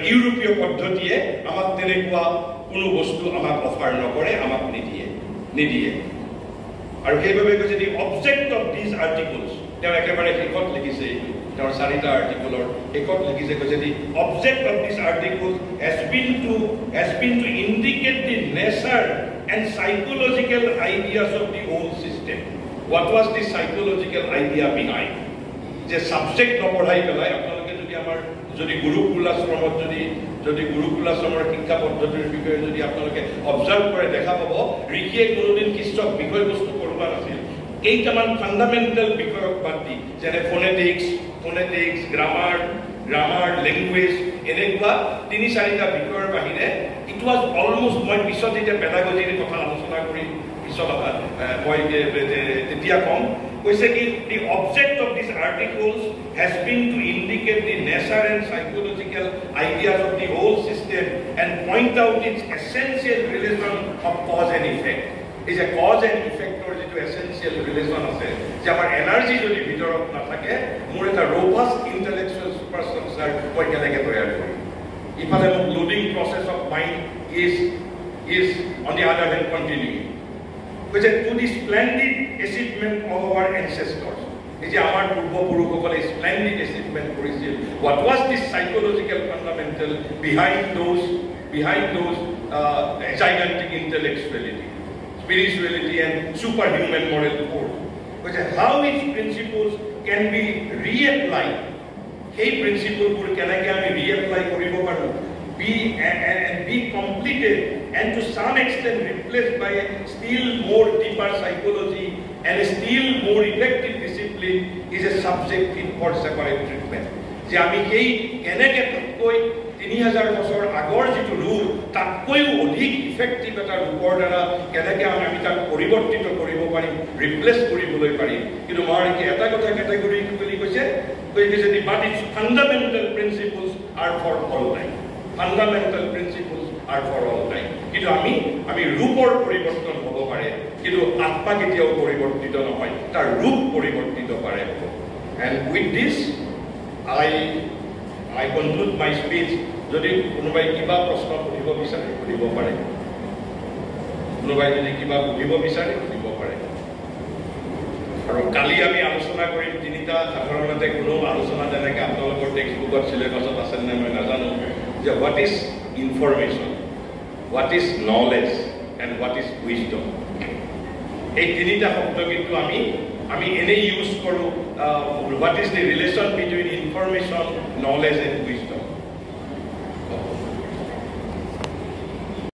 ইউৰোপীয় পদ্ধতিয়ে আমাক তেনেকুৱা কোনো বস্তু আমাক অফাৰ নকৰে, আমাক নিদিয়ে। আৰু সেইবাবে কৈছে the object of these articles, তেওঁ একেবাৰে শেষত লিখিছে, এইটো তেওঁৰ 4টা আৰ্টিকলৰ শেষত লিখিছে, কৈছে the object of these articles has been to indicate the nature and psychological ideas of the whole system. What was the psychological idea behind? যে সাবজেক্ট নপঢ়াই পেলাই আপোনালোকে যদি আমাৰ গুৰুকুলাশ্ৰমত যদি গুৰুকুলাশ্ৰমৰ শিক্ষা পদ্ধতিৰ বিষয়ে যদি আপোনালোকে অবজাৰ্ভ কৰে দেখা পাব ঋষিয়ে কোনোদিন কৃষ্ণক বিষয়বস্তু পঢ়োৱা নাছিল। কেইটামান ফাণ্ডামেণ্টেল বিষয়ক বাদ দি যেনে ফোনেটিক্স, গ্ৰামাৰ, লেংগুৱেজ, এনেকুৱা 3-4টা বিষয়ৰ বাহিৰে ইট ৱাজ অলমষ্ট, মই পিছত এতিয়া পেডাগজিৰ কথা আলোচনা কৰি মই তেতিয়া কম কৈছে কি the object of these articles has been to indicate the nature and psychological ideas of the whole system and point out its essential relation of cause and effect. Is a cause and effect or যেটো essential relation আছে যে আমাৰ এনাৰ্জি যদি ভিতৰত না থাকে মোৰ এটা robust intellectual superstructure মই কেনেকৈ তৈয়াৰ কৰিম ইফালে মোক loading process of mind is on the other hand continuing which is to the splendid achievement of our ancestors is our purbopurukhokole splendid achievement korisil what was this psychological fundamental behind those gigantic intellectuality spirituality and superhuman moral force which is how its principles can be reapplied hey principle pur kenake ami reapply koribo paru be completed and to some extent replaced by a still more deeper psychology and a still more effective discipline is a subject fit for separate treatment. যে আমি এই কেনেকে তাতকৈ 3000 বছৰ আগৰ যেটো ৰূপ তাতকৈও অধিক ইফেক্টিভ এটা ৰূপৰ দ্বাৰা কেনেকে আমি তাক পৰিৱৰ্তিত কৰিব পাৰিম ৰিপ্লেস কৰিবলৈ পাৰিম কিন্তু মই কি এটা কথা ক্যাটাগৰি বুলি কৈছে যে but its fundamental principles are for all time. Fundamental principles are for all time. কিন্তু আমি ৰূপৰ পৰিৱৰ্তন হ'ব পাৰে কিন্তু আত্মা কেতিয়াও পৰিৱৰ্তিত নহয় তাৰ ৰূপ পৰিৱৰ্তিত পাৰে and with this I conclude my speech যদি কোনোবাই কিবা প্ৰশ্ন সুধিব বিচাৰে সুধিব পাৰে কোনোবাই যদি কিবা সুধিব বিচাৰে সুধিব পাৰে আৰু কালি আমি আলোচনা কৰিম তিনিটা সাধাৰণতে কোনো আলোচনা যেনেকৈ আপোনালোকৰ টেক্সটবুকত সিলেবাছত আছে নে মই নাজানো যে what is information what is knowledge and what is wisdom এই তিনিটা শব্দ কিন্তু আমি এনে ইউজ কৰো what is the relation between information knowledge and wisdom